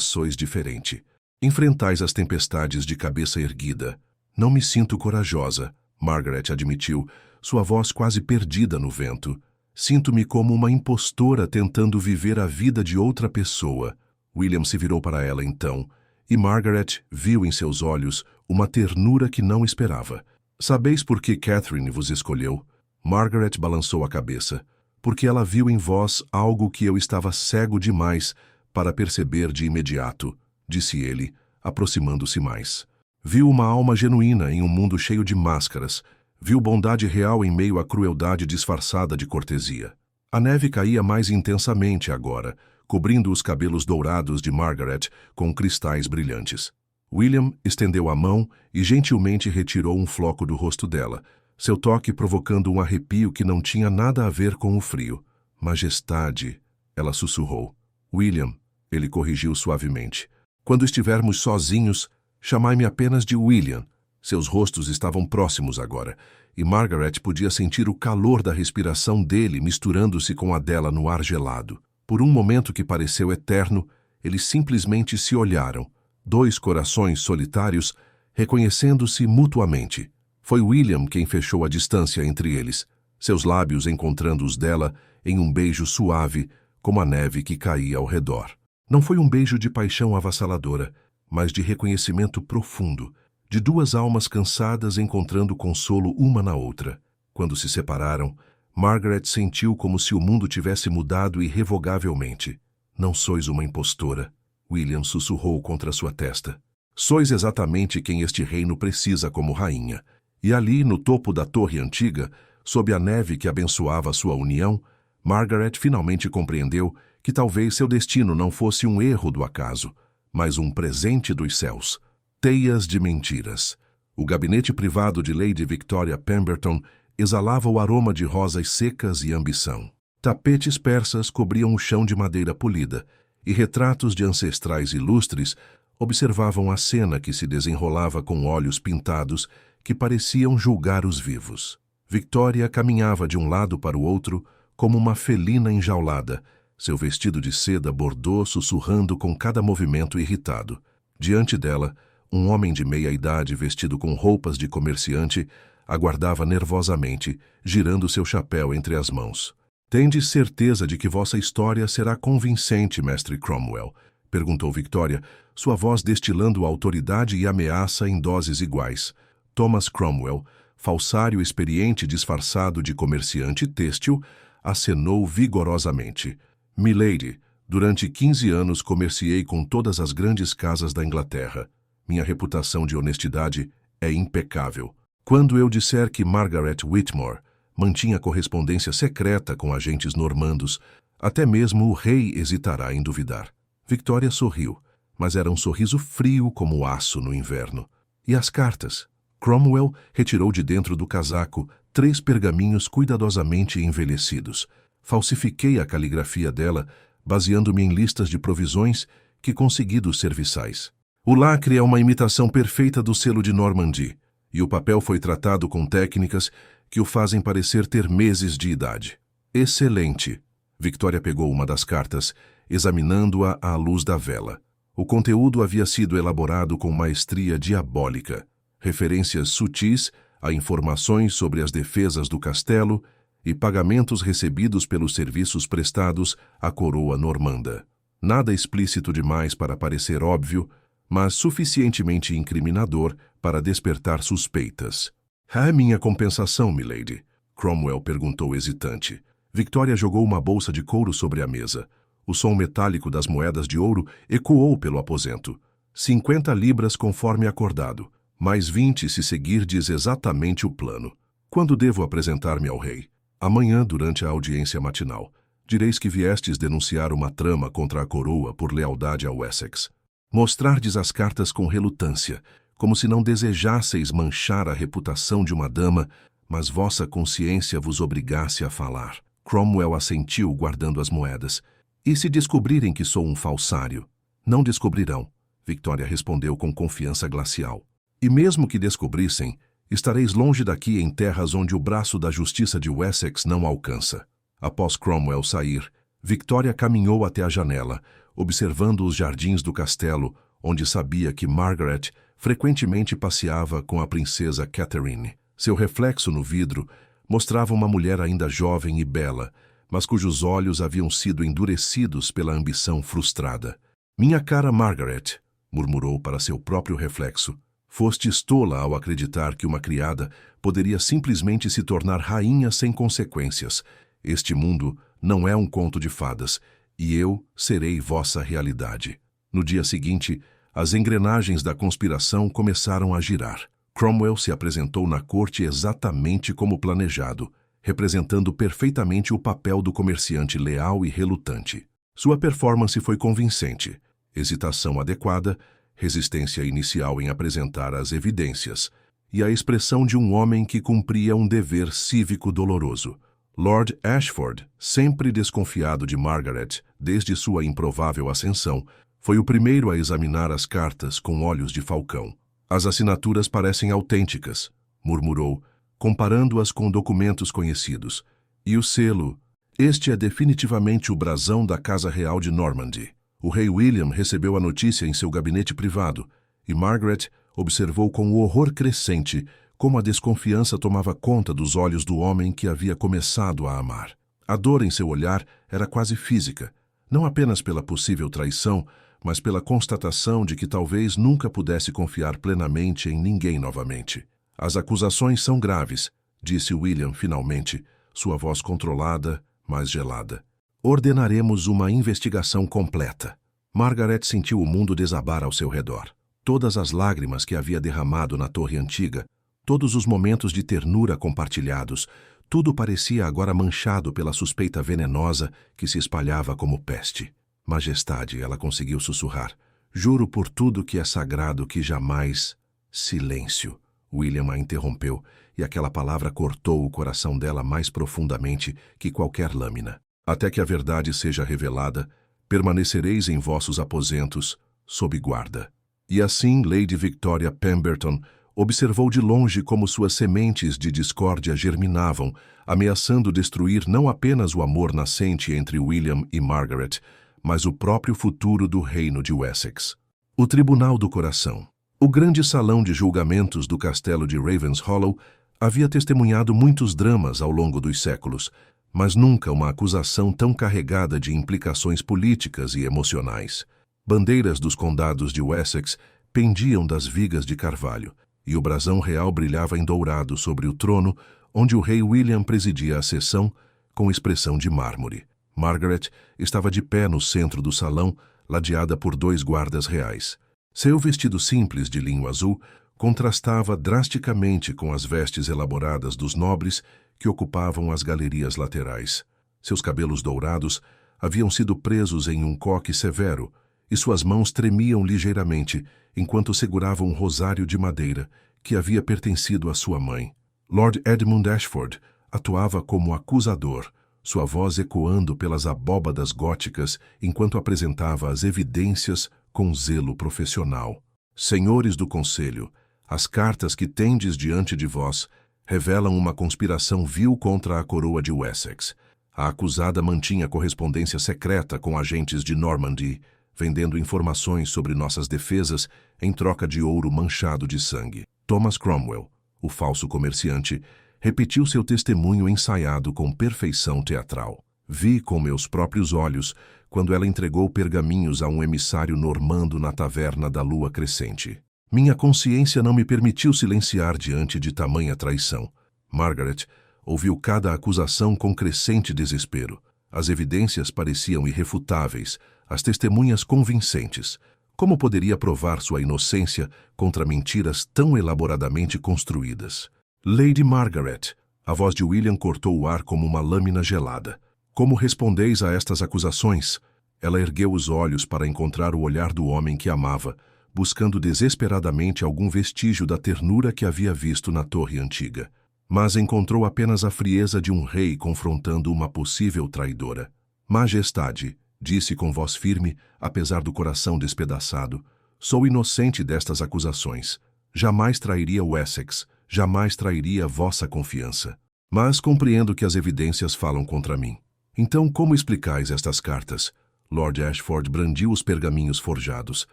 sois diferente. Enfrentais as tempestades de cabeça erguida. Não me sinto corajosa, Margaret admitiu, sua voz quase perdida no vento. Sinto-me como uma impostora tentando viver a vida de outra pessoa. William se virou para ela então, e Margaret viu em seus olhos uma ternura que não esperava. Sabeis por que Catherine vos escolheu? Margaret balançou a cabeça, porque ela viu em vós algo que eu estava cego demais para perceber de imediato, disse ele, aproximando-se mais. Viu uma alma genuína em um mundo cheio de máscaras, viu bondade real em meio à crueldade disfarçada de cortesia. A neve caía mais intensamente agora, cobrindo os cabelos dourados de Margaret com cristais brilhantes. William estendeu a mão e gentilmente retirou um floco do rosto dela, seu toque provocando um arrepio que não tinha nada a ver com o frio. Majestade, ela sussurrou. William, ele corrigiu suavemente. Quando estivermos sozinhos, chamai-me apenas de William. Seus rostos estavam próximos agora, e Margaret podia sentir o calor da respiração dele misturando-se com a dela no ar gelado. Por um momento que pareceu eterno, eles simplesmente se olharam, 2 corações solitários, reconhecendo-se mutuamente. Foi William quem fechou a distância entre eles, seus lábios encontrando os dela em um beijo suave, como a neve que caía ao redor. Não foi um beijo de paixão avassaladora, mas de reconhecimento profundo, de 2 almas cansadas encontrando consolo uma na outra. Quando se separaram, Margaret sentiu como se o mundo tivesse mudado irrevogavelmente. Não sois uma impostora, William sussurrou contra sua testa. Sois exatamente quem este reino precisa como rainha. E ali, no topo da torre antiga, sob a neve que abençoava sua união, Margaret finalmente compreendeu que talvez seu destino não fosse um erro do acaso, mas um presente dos céus. Teias de mentiras. O gabinete privado de Lady Victoria Pemberton exalava o aroma de rosas secas e ambição. Tapetes persas cobriam o chão de madeira polida, e retratos de ancestrais ilustres observavam a cena que se desenrolava com olhos pintados que pareciam julgar os vivos. Victoria caminhava de um lado para o outro como uma felina enjaulada, seu vestido de seda bordô sussurrando com cada movimento irritado. Diante dela, um homem de meia-idade vestido com roupas de comerciante aguardava nervosamente, girando seu chapéu entre as mãos. «Tendes certeza de que vossa história será convincente, mestre Cromwell?» perguntou Victoria, sua voz destilando autoridade e ameaça em doses iguais. Thomas Cromwell, falsário experiente disfarçado de comerciante têxtil, acenou vigorosamente. «Milady, durante 15 anos comerciei com todas as grandes casas da Inglaterra. Minha reputação de honestidade é impecável. Quando eu disser que Margaret Whitmore mantinha correspondência secreta com agentes normandos, até mesmo o rei hesitará em duvidar. Victoria sorriu, mas era um sorriso frio como aço no inverno. E as cartas? Cromwell retirou de dentro do casaco 3 pergaminhos cuidadosamente envelhecidos. Falsifiquei a caligrafia dela, baseando-me em listas de provisões que consegui dos serviçais. O lacre é uma imitação perfeita do selo de Normandy, e o papel foi tratado com técnicas que o fazem parecer ter meses de idade. Excelente! Victoria pegou uma das cartas, examinando-a à luz da vela. O conteúdo havia sido elaborado com maestria diabólica. Referências sutis a informações sobre as defesas do castelo e pagamentos recebidos pelos serviços prestados à coroa normanda. Nada explícito demais para parecer óbvio, mas suficientemente incriminador para despertar suspeitas. "É minha compensação, milady?" Cromwell perguntou hesitante. Victoria jogou uma bolsa de couro sobre a mesa. O som metálico das moedas de ouro ecoou pelo aposento. 50 libras conforme acordado, mais 20 se seguirdes exatamente o plano. Quando devo apresentar-me ao rei? Amanhã, durante a audiência matinal. Direis que viestes denunciar uma trama contra a coroa por lealdade ao Wessex. Mostrardes as cartas com relutância, como se não desejasseis manchar a reputação de uma dama, mas vossa consciência vos obrigasse a falar. Cromwell assentiu, guardando as moedas. "E se descobrirem que sou um falsário?" "Não descobrirão", Victoria respondeu com confiança glacial. "E mesmo que descobrissem, estareis longe daqui em terras onde o braço da justiça de Wessex não alcança." Após Cromwell sair, Victoria caminhou até a janela, observando os jardins do castelo, onde sabia que Margaret frequentemente passeava com a princesa Catherine. Seu reflexo no vidro mostrava uma mulher ainda jovem e bela, mas cujos olhos haviam sido endurecidos pela ambição frustrada. "Minha cara Margaret", murmurou para seu próprio reflexo, "fostes tola ao acreditar que uma criada poderia simplesmente se tornar rainha sem consequências. Este mundo não é um conto de fadas, e eu serei vossa realidade." No dia seguinte, as engrenagens da conspiração começaram a girar. Cromwell se apresentou na corte exatamente como planejado, representando perfeitamente o papel do comerciante leal e relutante. Sua performance foi convincente, hesitação adequada, resistência inicial em apresentar as evidências, e a expressão de um homem que cumpria um dever cívico doloroso. Lord Ashford, sempre desconfiado de Margaret desde sua improvável ascensão, foi o primeiro a examinar as cartas com olhos de falcão. "As assinaturas parecem autênticas", murmurou, comparando-as com documentos conhecidos. "E o selo? Este é definitivamente o brasão da Casa Real de Normandy." O rei William recebeu a notícia em seu gabinete privado, e Margaret observou com horror crescente como a desconfiança tomava conta dos olhos do homem que havia começado a amar. A dor em seu olhar era quase física, não apenas pela possível traição, mas pela constatação de que talvez nunca pudesse confiar plenamente em ninguém novamente. "As acusações são graves", disse William finalmente, sua voz controlada, mas gelada. "Ordenaremos uma investigação completa." Margaret sentiu o mundo desabar ao seu redor. Todas as lágrimas que havia derramado na torre antiga, todos os momentos de ternura compartilhados, tudo parecia agora manchado pela suspeita venenosa que se espalhava como peste. "Majestade", ela conseguiu sussurrar, "juro por tudo que é sagrado que jamais..." "Silêncio", William a interrompeu, e aquela palavra cortou o coração dela mais profundamente que qualquer lâmina. "Até que a verdade seja revelada, permanecereis em vossos aposentos, sob guarda." E assim Lady Victoria Pemberton observou de longe como suas sementes de discórdia germinavam, ameaçando destruir não apenas o amor nascente entre William e Margaret, mas o próprio futuro do reino de Wessex. O Tribunal do Coração. O grande salão de julgamentos do castelo de Ravenshollow havia testemunhado muitos dramas ao longo dos séculos, mas nunca uma acusação tão carregada de implicações políticas e emocionais. Bandeiras dos condados de Wessex pendiam das vigas de carvalho, e o brasão real brilhava em dourado sobre o trono, onde o rei William presidia a sessão, com expressão de mármore. Margaret estava de pé no centro do salão, ladeada por 2 guardas reais. Seu vestido simples de linho azul contrastava drasticamente com as vestes elaboradas dos nobres que ocupavam as galerias laterais. Seus cabelos dourados haviam sido presos em um coque severo e suas mãos tremiam ligeiramente enquanto segurava um rosário de madeira que havia pertencido à sua mãe. Lord Edmund Ashford atuava como acusador, sua voz ecoando pelas abóbadas góticas enquanto apresentava as evidências com zelo profissional. Senhores do Conselho, as cartas que tendes diante de vós revelam uma conspiração vil contra a coroa de Wessex. A acusada mantinha correspondência secreta com agentes de Normandy, vendendo informações sobre nossas defesas em troca de ouro manchado de sangue. Thomas Cromwell, o falso comerciante, repetiu seu testemunho ensaiado com perfeição teatral. Vi com meus próprios olhos quando ela entregou pergaminhos a um emissário normando na taverna da lua crescente. Minha consciência não me permitiu silenciar diante de tamanha traição. Margaret ouviu cada acusação com crescente desespero. As evidências pareciam irrefutáveis, as testemunhas convincentes. Como poderia provar sua inocência contra mentiras tão elaboradamente construídas? Lady Margaret, a voz de William cortou o ar como uma lâmina gelada. Como respondeis a estas acusações? Ela ergueu os olhos para encontrar o olhar do homem que amava, buscando desesperadamente algum vestígio da ternura que havia visto na torre antiga. Mas encontrou apenas a frieza de um rei confrontando uma possível traidora. Majestade, disse com voz firme, apesar do coração despedaçado, sou inocente destas acusações. Jamais trairia Wessex, jamais trairia vossa confiança. Mas compreendo que as evidências falam contra mim. Então como explicais estas cartas? Lord Ashford brandiu os pergaminhos forjados.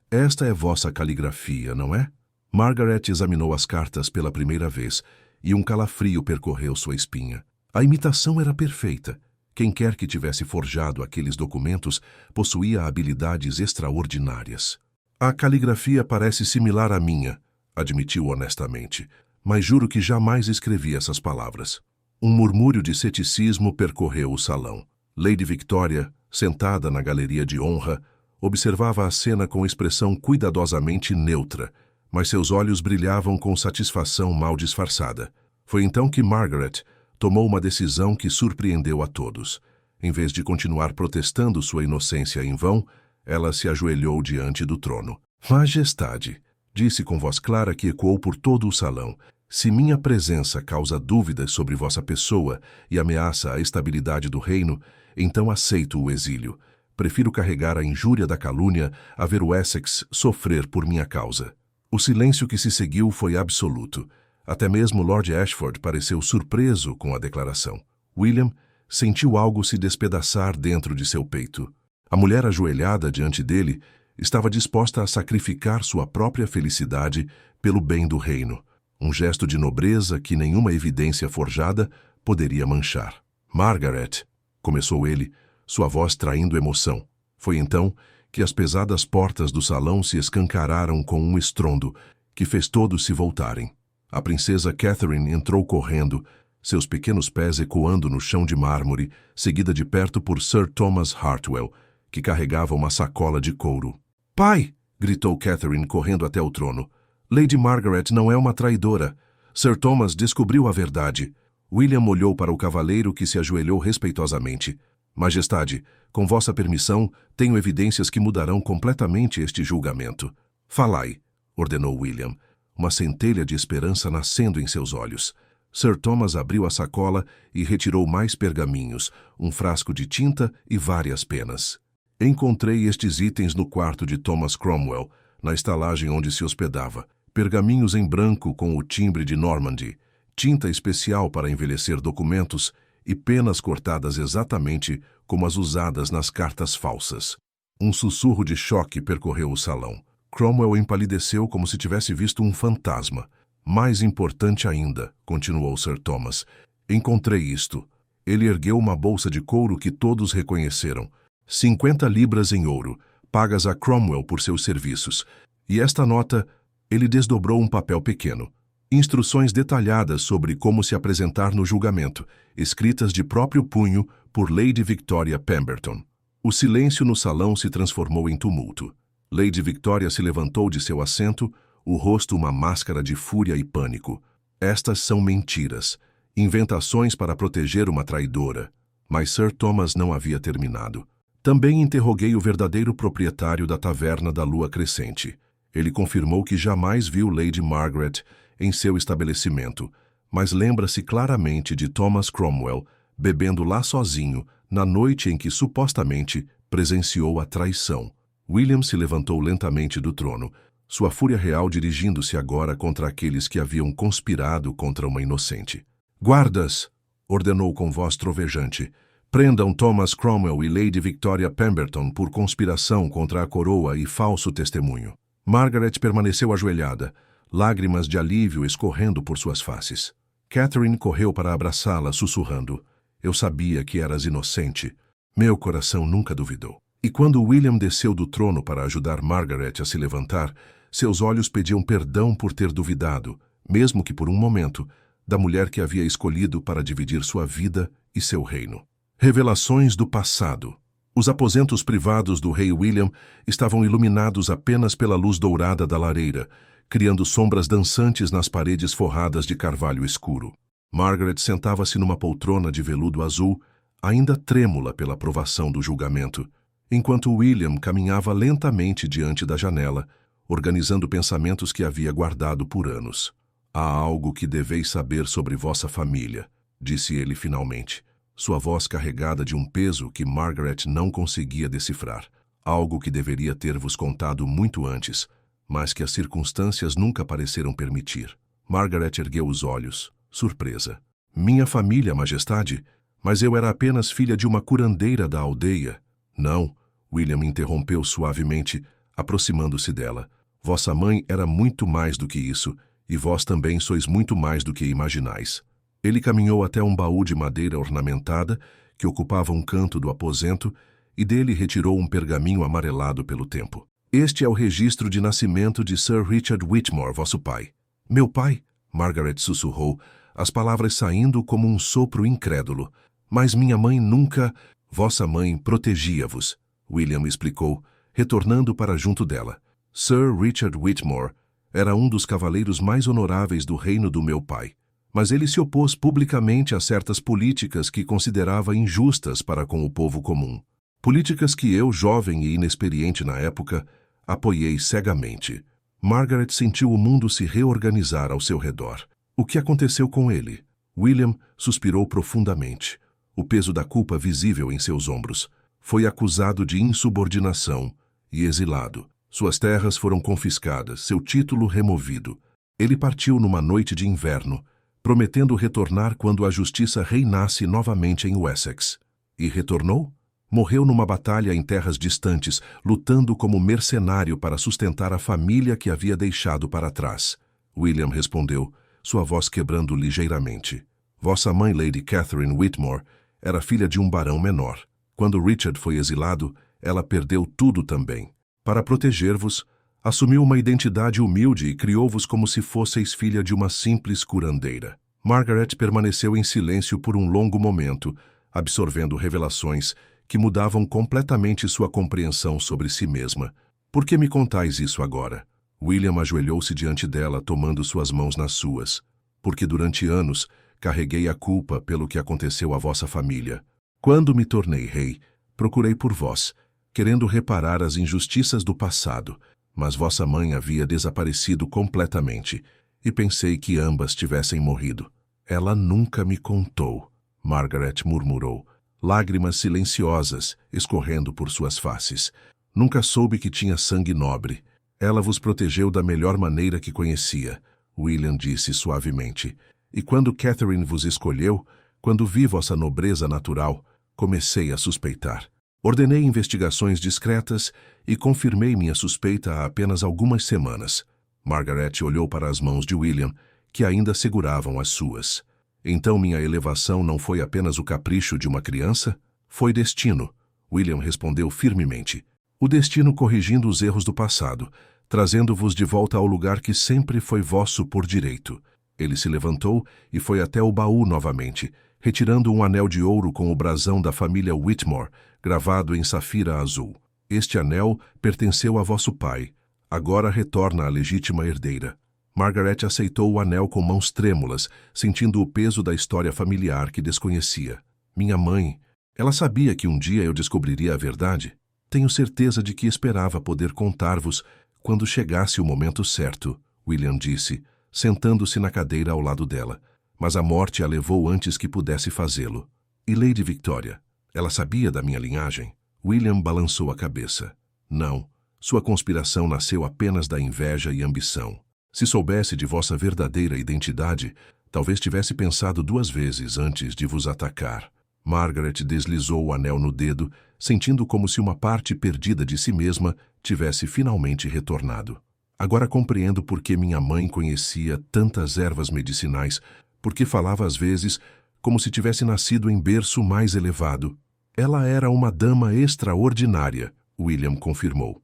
Esta é vossa caligrafia, não é? Margaret examinou as cartas pela primeira vez e um calafrio percorreu sua espinha. A imitação era perfeita. Quem quer que tivesse forjado aqueles documentos possuía habilidades extraordinárias. A caligrafia parece similar à minha, admitiu honestamente, mas juro que jamais escrevi essas palavras. Um murmúrio de ceticismo percorreu o salão. Lady Victoria, sentada na galeria de honra, observava a cena com expressão cuidadosamente neutra, mas seus olhos brilhavam com satisfação mal disfarçada. Foi então que Margaret tomou uma decisão que surpreendeu a todos. Em vez de continuar protestando sua inocência em vão, ela se ajoelhou diante do trono. Majestade, disse com voz clara que ecoou por todo o salão, se minha presença causa dúvidas sobre vossa pessoa e ameaça a estabilidade do reino, então aceito o exílio. Prefiro carregar a injúria da calúnia a ver o Essex sofrer por minha causa. O silêncio que se seguiu foi absoluto. Até mesmo Lord Ashford pareceu surpreso com a declaração. William sentiu algo se despedaçar dentro de seu peito. A mulher ajoelhada diante dele estava disposta a sacrificar sua própria felicidade pelo bem do reino. Um gesto de nobreza que nenhuma evidência forjada poderia manchar. Margaret, começou ele, sua voz traindo emoção. Foi então que as pesadas portas do salão se escancararam com um estrondo que fez todos se voltarem. A princesa Catherine entrou correndo, seus pequenos pés ecoando no chão de mármore, seguida de perto por Sir Thomas Hartwell, que carregava uma sacola de couro. "Pai!" gritou Catherine correndo até o trono. "Lady Margaret não é uma traidora. Sir Thomas descobriu a verdade." William olhou para o cavaleiro que se ajoelhou respeitosamente. "Majestade, com vossa permissão, tenho evidências que mudarão completamente este julgamento." "Falai", ordenou William, uma centelha de esperança nascendo em seus olhos. Sir Thomas abriu a sacola e retirou mais pergaminhos, um frasco de tinta e várias penas. "Encontrei estes itens no quarto de Thomas Cromwell, na estalagem onde se hospedava. Pergaminhos em branco com o timbre de Normandy, tinta especial para envelhecer documentos e penas cortadas exatamente como as usadas nas cartas falsas." Um sussurro de choque percorreu o salão. Cromwell empalideceu como se tivesse visto um fantasma. "Mais importante ainda", continuou Sir Thomas, "encontrei isto." Ele ergueu uma bolsa de couro que todos reconheceram. 50 libras em ouro, pagas a Cromwell por seus serviços. E esta nota, ele desdobrou um papel pequeno. Instruções detalhadas sobre como se apresentar no julgamento, escritas de próprio punho por Lady Victoria Pemberton. O silêncio no salão se transformou em tumulto. Lady Victoria se levantou de seu assento, o rosto uma máscara de fúria e pânico. Estas são mentiras, inventações para proteger uma traidora. Mas Sir Thomas não havia terminado. Também interroguei o verdadeiro proprietário da Taverna da Lua Crescente. Ele confirmou que jamais viu Lady Margaret em seu estabelecimento, mas lembra-se claramente de Thomas Cromwell bebendo lá sozinho na noite em que supostamente presenciou a traição. William se levantou lentamente do trono, sua fúria real dirigindo-se agora contra aqueles que haviam conspirado contra uma inocente. "Guardas!" ordenou com voz trovejante. "Prendam Thomas Cromwell e Lady Victoria Pemberton por conspiração contra a coroa e falso testemunho." Margaret permaneceu ajoelhada, lágrimas de alívio escorrendo por suas faces. Catherine correu para abraçá-la, sussurrando: "Eu sabia que eras inocente." Meu coração nunca duvidou. E quando William desceu do trono para ajudar Margaret a se levantar, seus olhos pediam perdão por ter duvidado, mesmo que por um momento, da mulher que havia escolhido para dividir sua vida e seu reino. Revelações do passado. Os aposentos privados do rei William estavam iluminados apenas pela luz dourada da lareira, criando sombras dançantes nas paredes forradas de carvalho escuro. Margaret sentava-se numa poltrona de veludo azul, ainda trêmula pela provação do julgamento, enquanto William caminhava lentamente diante da janela, organizando pensamentos que havia guardado por anos. "Há algo que deveis saber sobre vossa família", disse ele finalmente, sua voz carregada de um peso que Margaret não conseguia decifrar. "Algo que deveria ter-vos contado muito antes, mas que as circunstâncias nunca pareceram permitir." Margaret ergueu os olhos, surpresa. "Minha família, majestade? Mas eu era apenas filha de uma curandeira da aldeia." "Não," William interrompeu suavemente, aproximando-se dela. "Vossa mãe era muito mais do que isso, e vós também sois muito mais do que imaginais." Ele caminhou até um baú de madeira ornamentada, que ocupava um canto do aposento, e dele retirou um pergaminho amarelado pelo tempo. "Este é o registro de nascimento de Sir Richard Whitmore, vosso pai." "Meu pai?" Margaret sussurrou, as palavras saindo como um sopro incrédulo. "Mas minha mãe nunca..." "Vossa mãe protegia-vos," William explicou, retornando para junto dela. "Sir Richard Whitmore era um dos cavaleiros mais honoráveis do reino do meu pai, mas ele se opôs publicamente a certas políticas que considerava injustas para com o povo comum. Políticas que eu, jovem e inexperiente na época, apoiei cegamente." Margaret sentiu o mundo se reorganizar ao seu redor. O que aconteceu com ele? William suspirou profundamente, o peso da culpa visível em seus ombros. Foi acusado de insubordinação e exilado. Suas terras foram confiscadas, seu título removido. Ele partiu numa noite de inverno, prometendo retornar quando a justiça reinasse novamente em Wessex. E retornou? Morreu numa batalha em terras distantes, lutando como mercenário para sustentar a família que havia deixado para trás. William respondeu, sua voz quebrando ligeiramente. "Vossa mãe, Lady Catherine Whitmore, era filha de um barão menor. Quando Richard foi exilado, ela perdeu tudo também. Para proteger-vos, assumiu uma identidade humilde e criou-vos como se fosseis filha de uma simples curandeira." Margaret permaneceu em silêncio por um longo momento, absorvendo revelações que mudavam completamente sua compreensão sobre si mesma. "Por que me contais isso agora?" William ajoelhou-se diante dela, tomando suas mãos nas suas. "Porque durante anos carreguei a culpa pelo que aconteceu à vossa família. Quando me tornei rei, procurei por vós, querendo reparar as injustiças do passado, mas vossa mãe havia desaparecido completamente, e pensei que ambas tivessem morrido." "Ela nunca me contou", Margaret murmurou, lágrimas silenciosas escorrendo por suas faces. "Nunca soube que tinha sangue nobre. Ela vos protegeu da melhor maneira que conhecia", William disse suavemente. "E quando Catherine vos escolheu, quando vi vossa nobreza natural, comecei a suspeitar. Ordenei investigações discretas e confirmei minha suspeita há apenas algumas semanas." Margaret olhou para as mãos de William, que ainda seguravam as suas. "Então minha elevação não foi apenas o capricho de uma criança? Foi destino", William respondeu firmemente. "O destino corrigindo os erros do passado, trazendo-vos de volta ao lugar que sempre foi vosso por direito." Ele se levantou e foi até o baú novamente, retirando um anel de ouro com o brasão da família Whitmore, gravado em safira azul. Este anel pertenceu a vosso pai. Agora retorna à legítima herdeira. Margaret aceitou o anel com mãos trêmulas, sentindo o peso da história familiar que desconhecia. Minha mãe, ela sabia que um dia eu descobriria a verdade? Tenho certeza de que esperava poder contar-vos quando chegasse o momento certo, William disse, sentando-se na cadeira ao lado dela. Mas a morte a levou antes que pudesse fazê-lo. E Lady Victoria? Ela sabia da minha linhagem? William balançou a cabeça. Não, sua conspiração nasceu apenas da inveja e ambição. Se soubesse de vossa verdadeira identidade, talvez tivesse pensado 2 vezes antes de vos atacar. Margaret deslizou o anel no dedo, sentindo como se uma parte perdida de si mesma tivesse finalmente retornado. Agora compreendo por que minha mãe conhecia tantas ervas medicinais, porque falava às vezes como se tivesse nascido em berço mais elevado. Ela era uma dama extraordinária, William confirmou.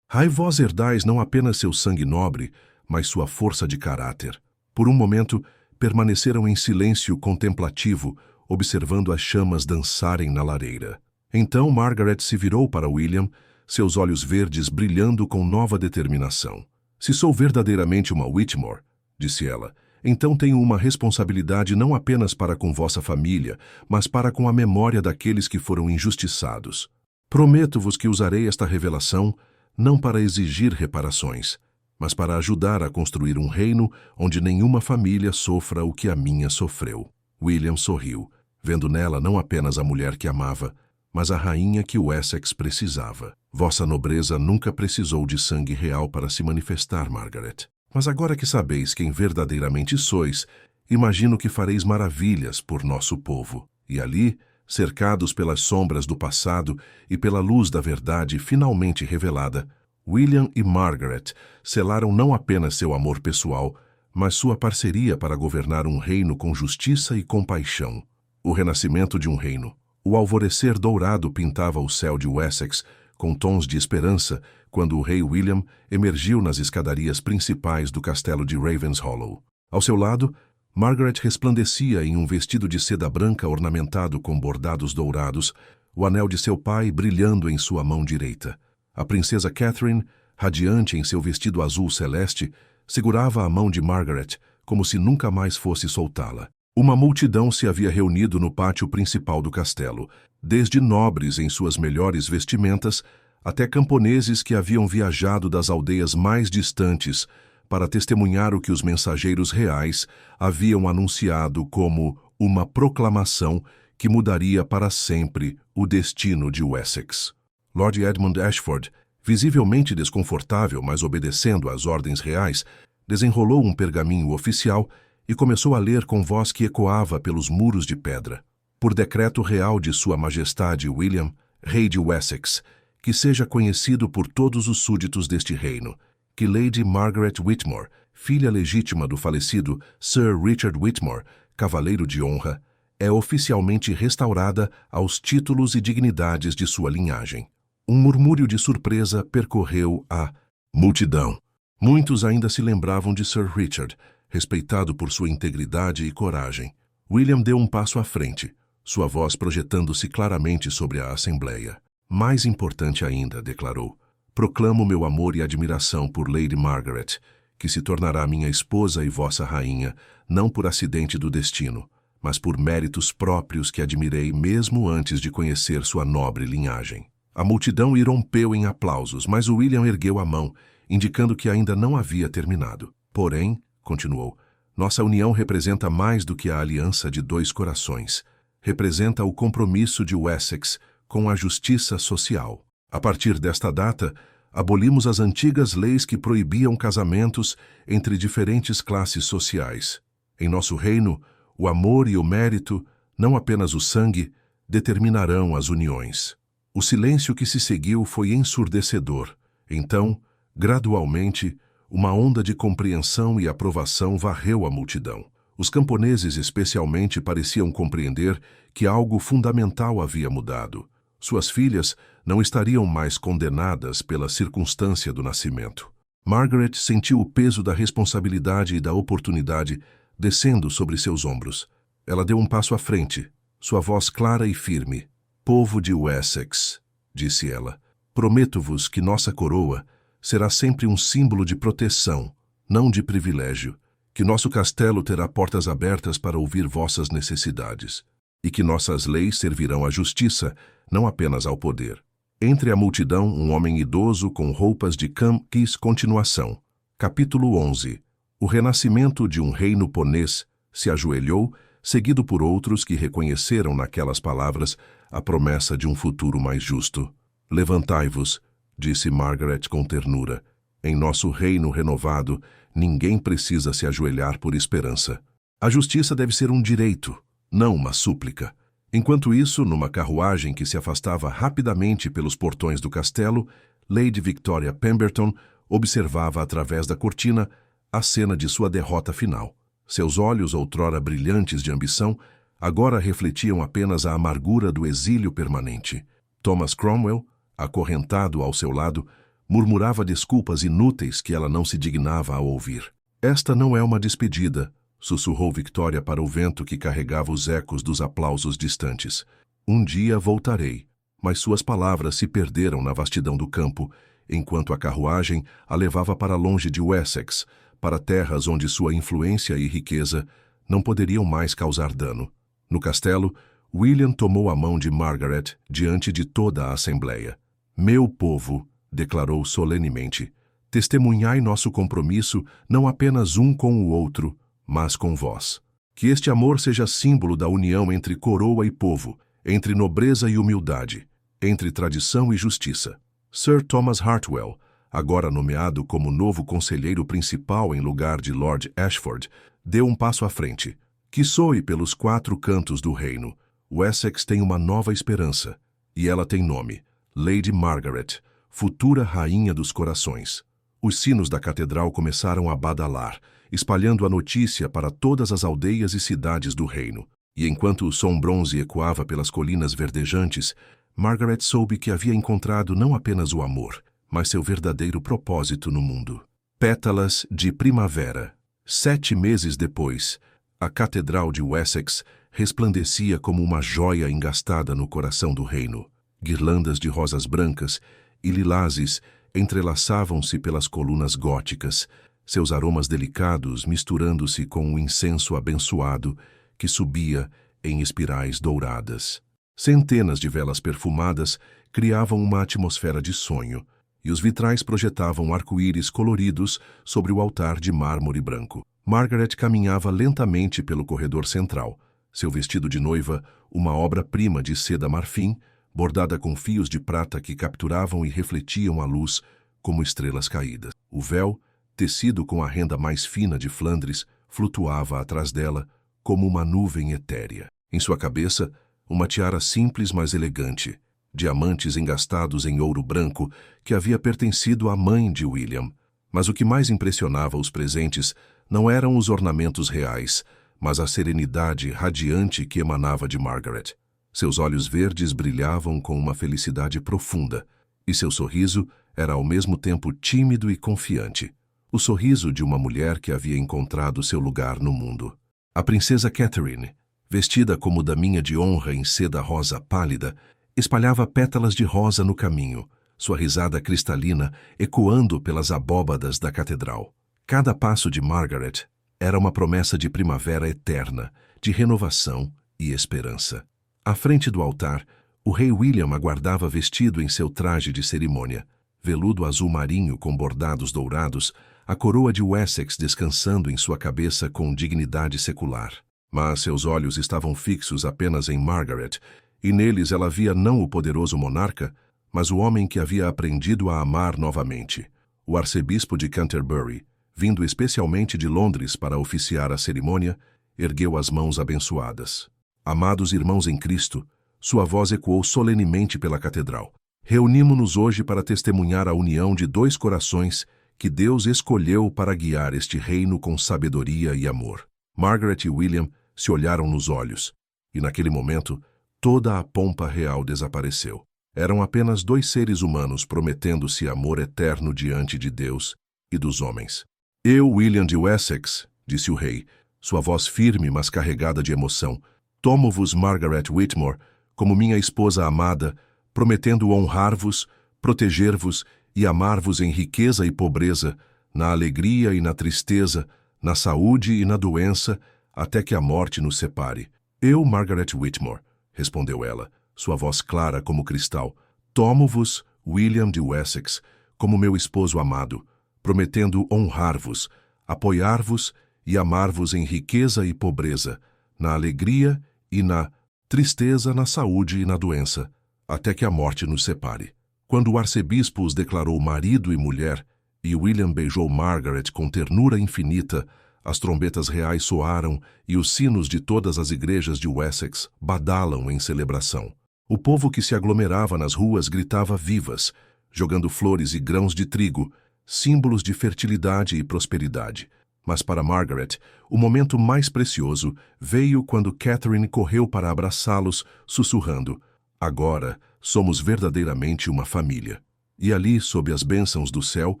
Vós herdais não apenas seu sangue nobre, mas sua força de caráter. Por um momento, permaneceram em silêncio contemplativo, observando as chamas dançarem na lareira. Então Margaret se virou para William, seus olhos verdes brilhando com nova determinação. Se sou verdadeiramente uma Whitmore, disse ela, então tenho uma responsabilidade não apenas para com vossa família, mas para com a memória daqueles que foram injustiçados. Prometo-vos que usarei esta revelação não para exigir reparações, mas para ajudar a construir um reino onde nenhuma família sofra o que a minha sofreu. William sorriu, vendo nela não apenas a mulher que amava, mas a rainha que o Essex precisava. Vossa nobreza nunca precisou de sangue real para se manifestar, Margaret. Mas agora que sabeis quem verdadeiramente sois, imagino que fareis maravilhas por nosso povo. E ali, cercados pelas sombras do passado e pela luz da verdade finalmente revelada, William e Margaret selaram não apenas seu amor pessoal, mas sua parceria para governar um reino com justiça e compaixão. O renascimento de um reino. O alvorecer dourado pintava o céu de Wessex com tons de esperança quando o rei William emergiu nas escadarias principais do castelo de Ravenshollow. Ao seu lado, Margaret resplandecia em um vestido de seda branca ornamentado com bordados dourados, o anel de seu pai brilhando em sua mão direita. A princesa Catherine, radiante em seu vestido azul celeste, segurava a mão de Margaret como se nunca mais fosse soltá-la. Uma multidão se havia reunido no pátio principal do castelo, desde nobres em suas melhores vestimentas até camponeses que haviam viajado das aldeias mais distantes para testemunhar o que os mensageiros reais haviam anunciado como uma proclamação que mudaria para sempre o destino de Wessex. Lord Edmund Ashford, visivelmente desconfortável, mas obedecendo às ordens reais, desenrolou um pergaminho oficial e começou a ler com voz que ecoava pelos muros de pedra. Por decreto real de Sua Majestade William, rei de Wessex, que seja conhecido por todos os súditos deste reino, que Lady Margaret Whitmore, filha legítima do falecido Sir Richard Whitmore, cavaleiro de honra, é oficialmente restaurada aos títulos e dignidades de sua linhagem. Um murmúrio de surpresa percorreu a multidão. Muitos ainda se lembravam de Sir Richard, respeitado por sua integridade e coragem. William deu um passo à frente, sua voz projetando-se claramente sobre a Assembleia. Mais importante ainda, declarou, proclamo meu amor e admiração por Lady Margaret, que se tornará minha esposa e vossa rainha, não por acidente do destino, mas por méritos próprios que admirei mesmo antes de conhecer sua nobre linhagem. A multidão irrompeu em aplausos, mas William ergueu a mão, indicando que ainda não havia terminado. Porém, continuou, nossa união representa mais do que a aliança de 2 corações. Representa o compromisso de Wessex com a justiça social. A partir desta data, abolimos as antigas leis que proibiam casamentos entre diferentes classes sociais. Em nosso reino, o amor e o mérito, não apenas o sangue, determinarão as uniões. O silêncio que se seguiu foi ensurdecedor. Então, gradualmente, uma onda de compreensão e aprovação varreu a multidão. Os camponeses especialmente pareciam compreender que algo fundamental havia mudado. Suas filhas não estariam mais condenadas pela circunstância do nascimento. Margaret sentiu o peso da responsabilidade e da oportunidade descendo sobre seus ombros. Ela deu um passo à frente, sua voz clara e firme. Povo de Wessex, disse ela, Prometo-vos que nossa coroa será sempre um símbolo de proteção, não de privilégio, que nosso castelo terá portas abertas para ouvir vossas necessidades, e que nossas leis servirão à justiça, não apenas ao poder. Entre a multidão, um homem idoso com roupas de cã quis continuação. Capítulo 11. O renascimento de um reino ponês se ajoelhou, seguido por outros que reconheceram naquelas palavras a promessa de um futuro mais justo. Levantai-vos, disse Margaret com ternura. Em nosso reino renovado, ninguém precisa se ajoelhar por esperança. A justiça deve ser um direito, não uma súplica. Enquanto isso, numa carruagem que se afastava rapidamente pelos portões do castelo, Lady Victoria Pemberton observava através da cortina a cena de sua derrota final. Seus olhos, outrora brilhantes de ambição, agora refletiam apenas a amargura do exílio permanente. Thomas Cromwell, acorrentado ao seu lado, murmurava desculpas inúteis que ela não se dignava a ouvir. Esta não é uma despedida, sussurrou Victoria para o vento que carregava os ecos dos aplausos distantes. Um dia voltarei, mas suas palavras se perderam na vastidão do campo, enquanto a carruagem a levava para longe de Wessex, para terras onde sua influência e riqueza não poderiam mais causar dano. No castelo, William tomou a mão de Margaret diante de toda a assembleia. Meu povo, declarou solenemente, testemunhai nosso compromisso não apenas um com o outro, mas com vós. Que este amor seja símbolo da união entre coroa e povo, entre nobreza e humildade, entre tradição e justiça. Sir Thomas Hartwell, agora nomeado como novo conselheiro principal em lugar de Lord Ashford, deu um passo à frente. Que soe pelos 4 cantos do reino. Wessex tem uma nova esperança, e ela tem nome, Lady Margaret, futura rainha dos corações. Os sinos da catedral começaram a badalar, espalhando a notícia para todas as aldeias e cidades do reino. E enquanto o som bronze ecoava pelas colinas verdejantes, Margaret soube que havia encontrado não apenas o amor, mas seu verdadeiro propósito no mundo. Pétalas de primavera. 7 meses depois, a Catedral de Wessex resplandecia como uma joia engastada no coração do reino. Guirlandas de rosas brancas e lilazes entrelaçavam-se pelas colunas góticas, seus aromas delicados misturando-se com o incenso abençoado que subia em espirais douradas. Centenas de velas perfumadas criavam uma atmosfera de sonho, e os vitrais projetavam arco-íris coloridos sobre o altar de mármore branco. Margaret caminhava lentamente pelo corredor central, seu vestido de noiva, uma obra-prima de seda marfim, bordada com fios de prata que capturavam e refletiam a luz como estrelas caídas. O véu, tecido com a renda mais fina de Flandres, flutuava atrás dela como uma nuvem etérea. Em sua cabeça, uma tiara simples mas elegante, diamantes engastados em ouro branco que havia pertencido à mãe de William. Mas o que mais impressionava os presentes não eram os ornamentos reais, mas a serenidade radiante que emanava de Margaret. Seus olhos verdes brilhavam com uma felicidade profunda, e seu sorriso era ao mesmo tempo tímido e confiante. O sorriso de uma mulher que havia encontrado seu lugar no mundo. A princesa Catherine, vestida como daminha de honra em seda rosa pálida, espalhava pétalas de rosa no caminho, sua risada cristalina ecoando pelas abóbadas da catedral. Cada passo de Margaret era uma promessa de primavera eterna, de renovação e esperança. À frente do altar, o rei William aguardava vestido em seu traje de cerimônia, veludo azul marinho com bordados dourados, a coroa de Wessex descansando em sua cabeça com dignidade secular. Mas seus olhos estavam fixos apenas em Margaret, e neles ela via não o poderoso monarca, mas o homem que havia aprendido a amar novamente. O arcebispo de Canterbury, vindo especialmente de Londres para oficiar a cerimônia, ergueu as mãos abençoadas. Amados irmãos em Cristo, sua voz ecoou solenemente pela catedral. Reunimo-nos hoje para testemunhar a união de 2 corações que Deus escolheu para guiar este reino com sabedoria e amor. Margaret e William se olharam nos olhos, e naquele momento, toda a pompa real desapareceu. Eram apenas 2 seres humanos prometendo-se amor eterno diante de Deus e dos homens. Eu, William de Wessex, disse o rei, sua voz firme mas carregada de emoção, tomo-vos Margaret Whitmore como minha esposa amada, prometendo honrar-vos, proteger-vos e amar-vos em riqueza e pobreza, na alegria e na tristeza, na saúde e na doença, até que a morte nos separe. Eu, Margaret Whitmore, respondeu ela, sua voz clara como cristal, tomo-vos, William de Wessex, como meu esposo amado, prometendo honrar-vos, apoiar-vos e amar-vos em riqueza e pobreza, na alegria e na tristeza, na saúde e na doença, até que a morte nos separe. Quando o arcebispo os declarou marido e mulher, e William beijou Margaret com ternura infinita, as trombetas reais soaram e os sinos de todas as igrejas de Wessex badalam em celebração. O povo que se aglomerava nas ruas gritava vivas, jogando flores e grãos de trigo, símbolos de fertilidade e prosperidade. Mas para Margaret, o momento mais precioso veio quando Catherine correu para abraçá-los, sussurrando: "Agora somos verdadeiramente uma família." E ali, sob as bênçãos do céu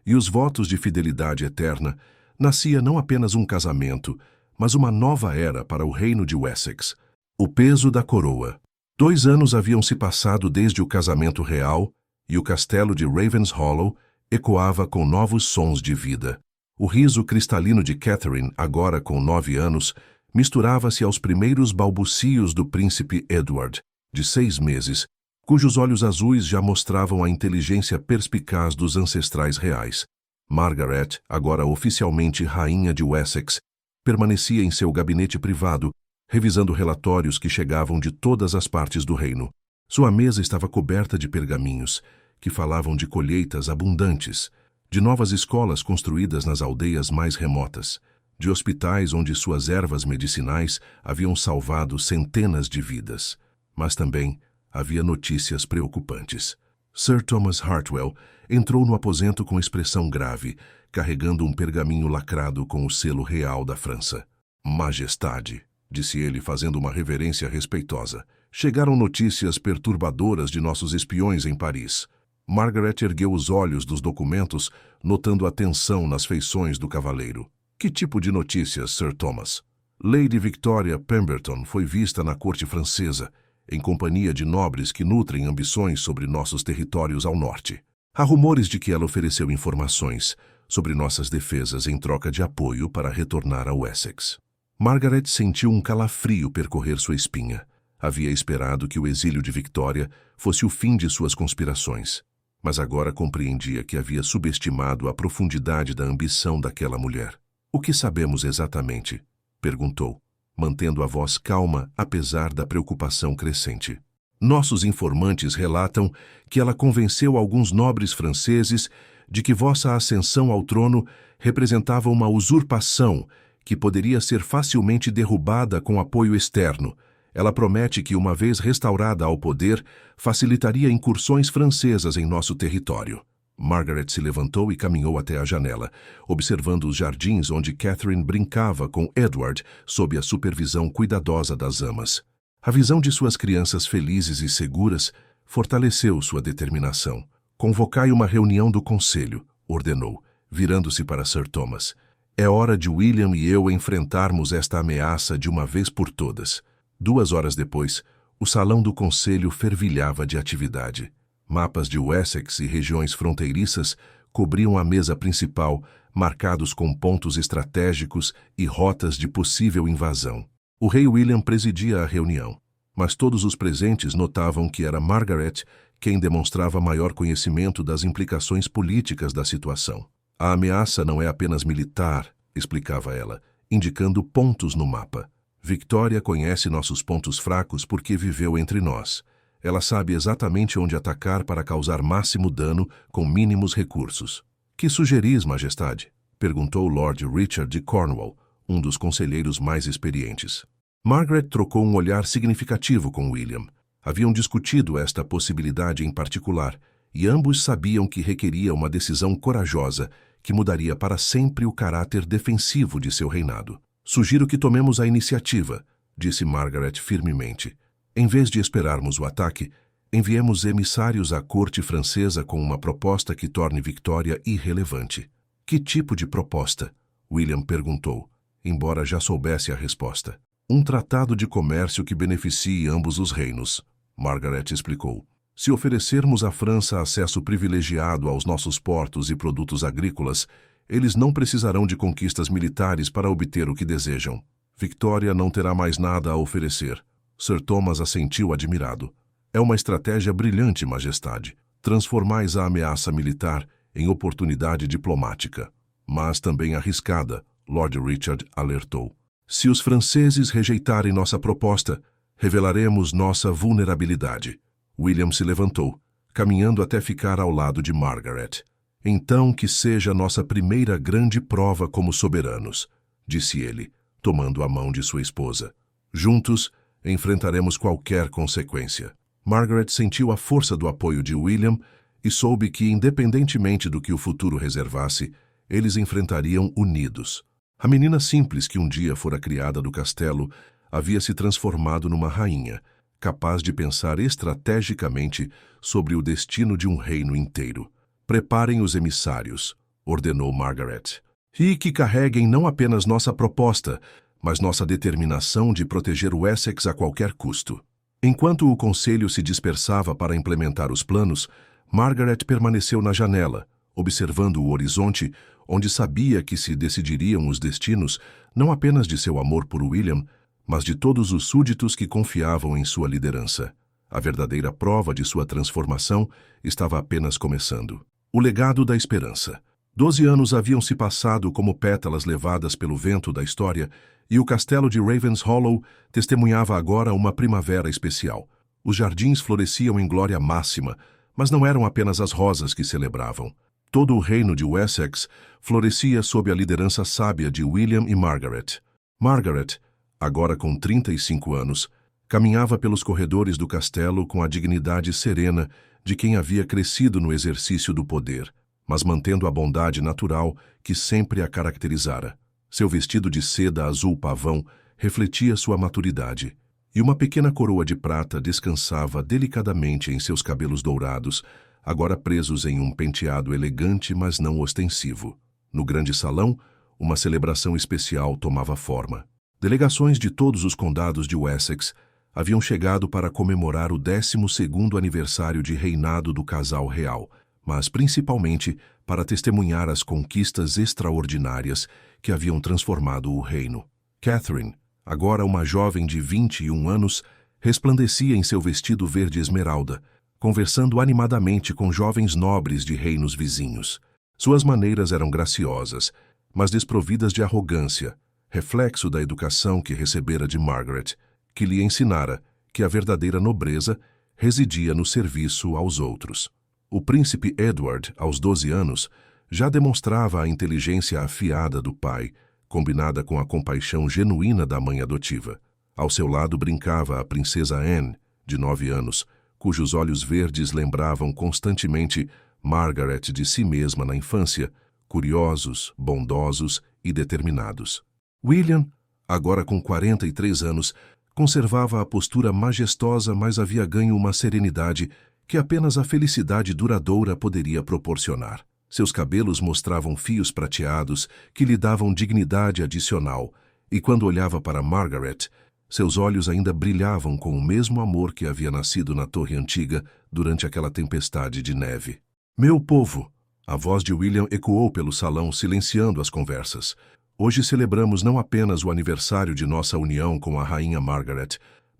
e os votos de fidelidade eterna, nascia não apenas um casamento, mas uma nova era para o reino de Wessex. O peso da coroa. 2 anos haviam se passado desde o casamento real e o castelo de Ravenshollow ecoava com novos sons de vida. O riso cristalino de Catherine, agora com 9 anos, misturava-se aos primeiros balbucios do príncipe Edward, de 6 meses, cujos olhos azuis já mostravam a inteligência perspicaz dos ancestrais reais. Margaret, agora oficialmente rainha de Wessex, permanecia em seu gabinete privado, revisando relatórios que chegavam de todas as partes do reino. Sua mesa estava coberta de pergaminhos, que falavam de colheitas abundantes, de novas escolas construídas nas aldeias mais remotas, de hospitais onde suas ervas medicinais haviam salvado centenas de vidas. Mas também havia notícias preocupantes. Sir Thomas Hartwell entrou no aposento com expressão grave, carregando um pergaminho lacrado com o selo real da França. "Majestade", disse ele fazendo uma reverência respeitosa, "chegaram notícias perturbadoras de nossos espiões em Paris." Margaret ergueu os olhos dos documentos, notando a tensão nas feições do cavaleiro. "Que tipo de notícias, Sir Thomas?" "Lady Victoria Pemberton foi vista na corte francesa, em companhia de nobres que nutrem ambições sobre nossos territórios ao norte. Há rumores de que ela ofereceu informações sobre nossas defesas em troca de apoio para retornar a Wessex." Margaret sentiu um calafrio percorrer sua espinha. Havia esperado que o exílio de Victoria fosse o fim de suas conspirações, mas agora compreendia que havia subestimado a profundidade da ambição daquela mulher. "O que sabemos exatamente?" perguntou, mantendo a voz calma apesar da preocupação crescente. "Nossos informantes relatam que ela convenceu alguns nobres franceses de que vossa ascensão ao trono representava uma usurpação que poderia ser facilmente derrubada com apoio externo. Ela promete que, uma vez restaurada ao poder, facilitaria incursões francesas em nosso território." Margaret se levantou e caminhou até a janela, observando os jardins onde Catherine brincava com Edward sob a supervisão cuidadosa das amas. A visão de suas crianças felizes e seguras fortaleceu sua determinação. "Convocai uma reunião do conselho", ordenou, virando-se para Sir Thomas. "É hora de William e eu enfrentarmos esta ameaça de uma vez por todas." 2 horas depois, o salão do conselho fervilhava de atividade. Mapas de Wessex e regiões fronteiriças cobriam a mesa principal, marcados com pontos estratégicos e rotas de possível invasão. O rei William presidia a reunião, mas todos os presentes notavam que era Margaret quem demonstrava maior conhecimento das implicações políticas da situação. "A ameaça não é apenas militar", explicava ela, indicando pontos no mapa. "Victoria conhece nossos pontos fracos porque viveu entre nós. Ela sabe exatamente onde atacar para causar máximo dano com mínimos recursos." "Que sugeris, Majestade?" perguntou Lord Richard de Cornwall, um dos conselheiros mais experientes. Margaret trocou um olhar significativo com William. Haviam discutido esta possibilidade em particular, e ambos sabiam que requeria uma decisão corajosa que mudaria para sempre o caráter defensivo de seu reinado. "Sugiro que tomemos a iniciativa", disse Margaret firmemente. "Em vez de esperarmos o ataque, enviemos emissários à corte francesa com uma proposta que torne Victoria irrelevante." "Que tipo de proposta?" William perguntou, embora já soubesse a resposta. "Um tratado de comércio que beneficie ambos os reinos", Margaret explicou. Se oferecermos à França acesso privilegiado aos nossos portos e produtos agrícolas, eles não precisarão de conquistas militares para obter o que desejam. Victoria não terá mais nada a oferecer. Sir Thomas assentiu admirado. É uma estratégia brilhante, Majestade. Transformais a ameaça militar em oportunidade diplomática. Mas também arriscada, Lord Richard alertou. Se os franceses rejeitarem nossa proposta, revelaremos nossa vulnerabilidade. William se levantou, caminhando até ficar ao lado de Margaret. Então que seja nossa primeira grande prova como soberanos, disse ele, tomando a mão de sua esposa. Juntos, enfrentaremos qualquer consequência. Margaret sentiu a força do apoio de William e soube que, independentemente do que o futuro reservasse, eles enfrentariam unidos. A menina simples que um dia fora criada do castelo havia se transformado numa rainha, capaz de pensar estrategicamente sobre o destino de um reino inteiro. Preparem os emissários, ordenou Margaret, e que carreguem não apenas nossa proposta, mas nossa determinação de proteger o Essex a qualquer custo. Enquanto o conselho se dispersava para implementar os planos, Margaret permaneceu na janela, observando o horizonte, onde sabia que se decidiriam os destinos não apenas de seu amor por William, mas de todos os súditos que confiavam em sua liderança. A verdadeira prova de sua transformação estava apenas começando. O legado da esperança. 12 anos haviam se passado como pétalas levadas pelo vento da história, e o castelo de Ravenshollow testemunhava agora uma primavera especial. Os jardins floresciam em glória máxima, mas não eram apenas as rosas que celebravam. Todo o reino de Wessex florescia sob a liderança sábia de William e Margaret. Margaret, agora com 35 anos, caminhava pelos corredores do castelo com a dignidade serena de quem havia crescido no exercício do poder, mas mantendo a bondade natural que sempre a caracterizara. Seu vestido de seda azul pavão refletia sua maturidade, e uma pequena coroa de prata descansava delicadamente em seus cabelos dourados, agora presos em um penteado elegante, mas não ostensivo. No grande salão, uma celebração especial tomava forma. Delegações de todos os condados de Wessex haviam chegado para comemorar o 12º aniversário de reinado do casal real, mas principalmente para testemunhar as conquistas extraordinárias que haviam transformado o reino. Catherine, agora uma jovem de 21 anos, resplandecia em seu vestido verde esmeralda, conversando animadamente com jovens nobres de reinos vizinhos. Suas maneiras eram graciosas, mas desprovidas de arrogância, reflexo da educação que recebera de Margaret, que lhe ensinara que a verdadeira nobreza residia no serviço aos outros. O príncipe Edward, aos 12 anos, já demonstrava a inteligência afiada do pai, combinada com a compaixão genuína da mãe adotiva. Ao seu lado brincava a princesa Anne, de 9 anos, cujos olhos verdes lembravam constantemente Margaret de si mesma na infância, curiosos, bondosos e determinados. William, agora com 43 anos, conservava a postura majestosa, mas havia ganho uma serenidade que apenas a felicidade duradoura poderia proporcionar. Seus cabelos mostravam fios prateados que lhe davam dignidade adicional, e quando olhava para Margaret, seus olhos ainda brilhavam com o mesmo amor que havia nascido na Torre Antiga durante aquela tempestade de neve. Meu povo! A voz de William ecoou pelo salão, silenciando as conversas. Hoje celebramos não apenas o aniversário de nossa união com a rainha Margaret,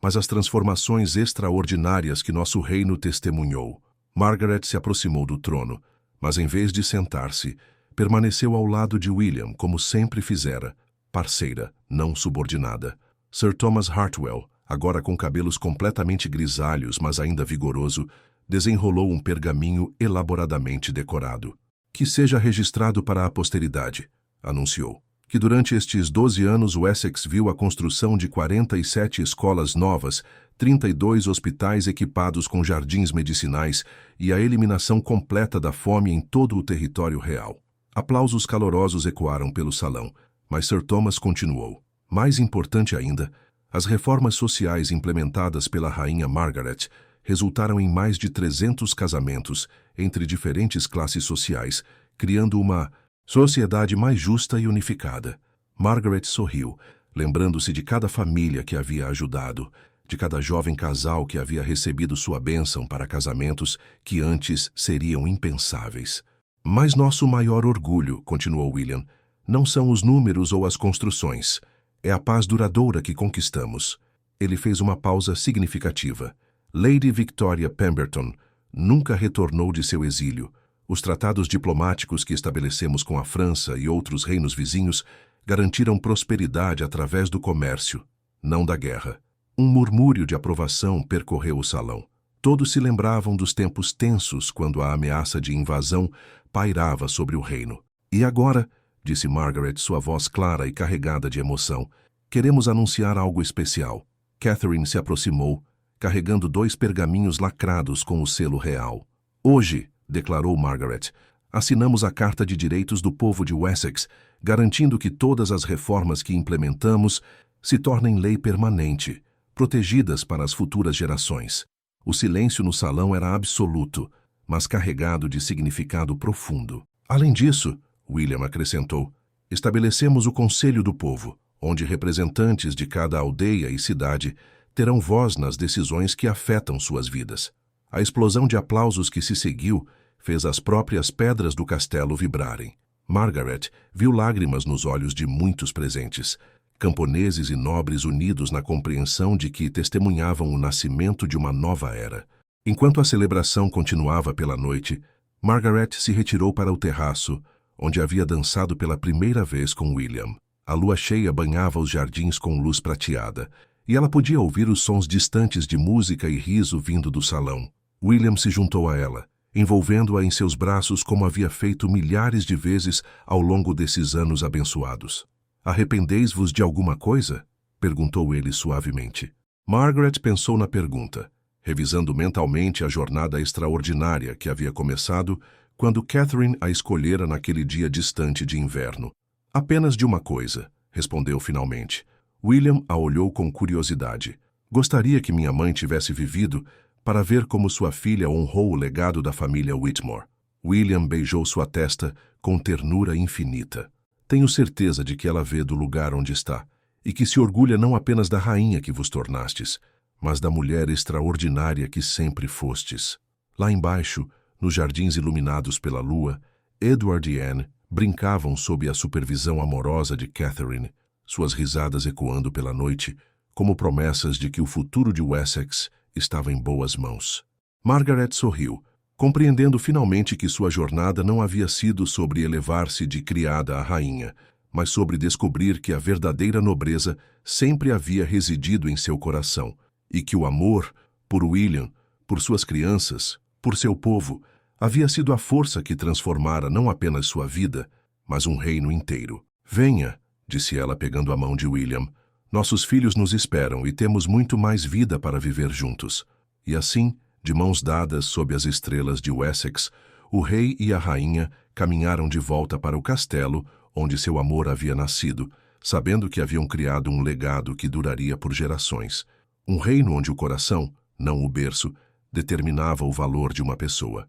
mas as transformações extraordinárias que nosso reino testemunhou. Margaret se aproximou do trono, mas em vez de sentar-se, permaneceu ao lado de William, como sempre fizera, parceira, não subordinada. Sir Thomas Hartwell, agora com cabelos completamente grisalhos, mas ainda vigoroso, desenrolou um pergaminho elaboradamente decorado. Que seja registrado para a posteridade, anunciou, que durante estes 12 anos o Essex viu a construção de 47 escolas novas, 32 hospitais equipados com jardins medicinais e a eliminação completa da fome em todo o território real. Aplausos calorosos ecoaram pelo salão, mas Sir Thomas continuou. Mais importante ainda, as reformas sociais implementadas pela rainha Margaret resultaram em mais de 300 casamentos entre diferentes classes sociais, criando uma sociedade mais justa e unificada. Margaret sorriu, lembrando-se de cada família que havia ajudado, de cada jovem casal que havia recebido sua bênção para casamentos que antes seriam impensáveis. Mas nosso maior orgulho, continuou William, não são os números ou as construções. É a paz duradoura que conquistamos. Ele fez uma pausa significativa. Lady Victoria Pemberton nunca retornou de seu exílio. Os tratados diplomáticos que estabelecemos com a França e outros reinos vizinhos garantiram prosperidade através do comércio, não da guerra. Um murmúrio de aprovação percorreu o salão. Todos se lembravam dos tempos tensos quando a ameaça de invasão pairava sobre o reino. E agora, disse Margaret, sua voz clara e carregada de emoção, queremos anunciar algo especial. Catherine se aproximou, carregando 2 pergaminhos lacrados com o selo real. Hoje, declarou Margaret, assinamos a Carta de Direitos do Povo de Wessex, garantindo que todas as reformas que implementamos se tornem lei permanente, protegidas para as futuras gerações. O silêncio no salão era absoluto, mas carregado de significado profundo. Além disso, William acrescentou, estabelecemos o Conselho do Povo, onde representantes de cada aldeia e cidade terão voz nas decisões que afetam suas vidas. A explosão de aplausos que se seguiu fez as próprias pedras do castelo vibrarem. Margaret viu lágrimas nos olhos de muitos presentes, camponeses e nobres unidos na compreensão de que testemunhavam o nascimento de uma nova era. Enquanto a celebração continuava pela noite, Margaret se retirou para o terraço, onde havia dançado pela primeira vez com William. A lua cheia banhava os jardins com luz prateada, e ela podia ouvir os sons distantes de música e riso vindo do salão. William se juntou a ela, envolvendo-a em seus braços como havia feito milhares de vezes ao longo desses anos abençoados. Arrependeis-vos de alguma coisa? Perguntou ele suavemente. Margaret pensou na pergunta, revisando mentalmente a jornada extraordinária que havia começado quando Catherine a escolhera naquele dia distante de inverno. Apenas de uma coisa, respondeu finalmente. William a olhou com curiosidade. Gostaria que minha mãe tivesse vivido para ver como sua filha honrou o legado da família Whitmore. William beijou sua testa com ternura infinita. Tenho certeza de que ela vê do lugar onde está, e que se orgulha não apenas da rainha que vos tornastes, mas da mulher extraordinária que sempre fostes. Lá embaixo, nos jardins iluminados pela lua, Edward e Anne brincavam sob a supervisão amorosa de Catherine, suas risadas ecoando pela noite, como promessas de que o futuro de Wessex estava em boas mãos. Margaret sorriu, compreendendo finalmente que sua jornada não havia sido sobre elevar-se de criada a rainha, mas sobre descobrir que a verdadeira nobreza sempre havia residido em seu coração, e que o amor, por William, por suas crianças, por seu povo, havia sido a força que transformara não apenas sua vida, mas um reino inteiro. Venha, disse ela pegando a mão de William, nossos filhos nos esperam e temos muito mais vida para viver juntos. E assim, de mãos dadas sob as estrelas de Wessex, o rei e a rainha caminharam de volta para o castelo onde seu amor havia nascido, sabendo que haviam criado um legado que duraria por gerações. Um reino onde o coração, não o berço, determinava o valor de uma pessoa.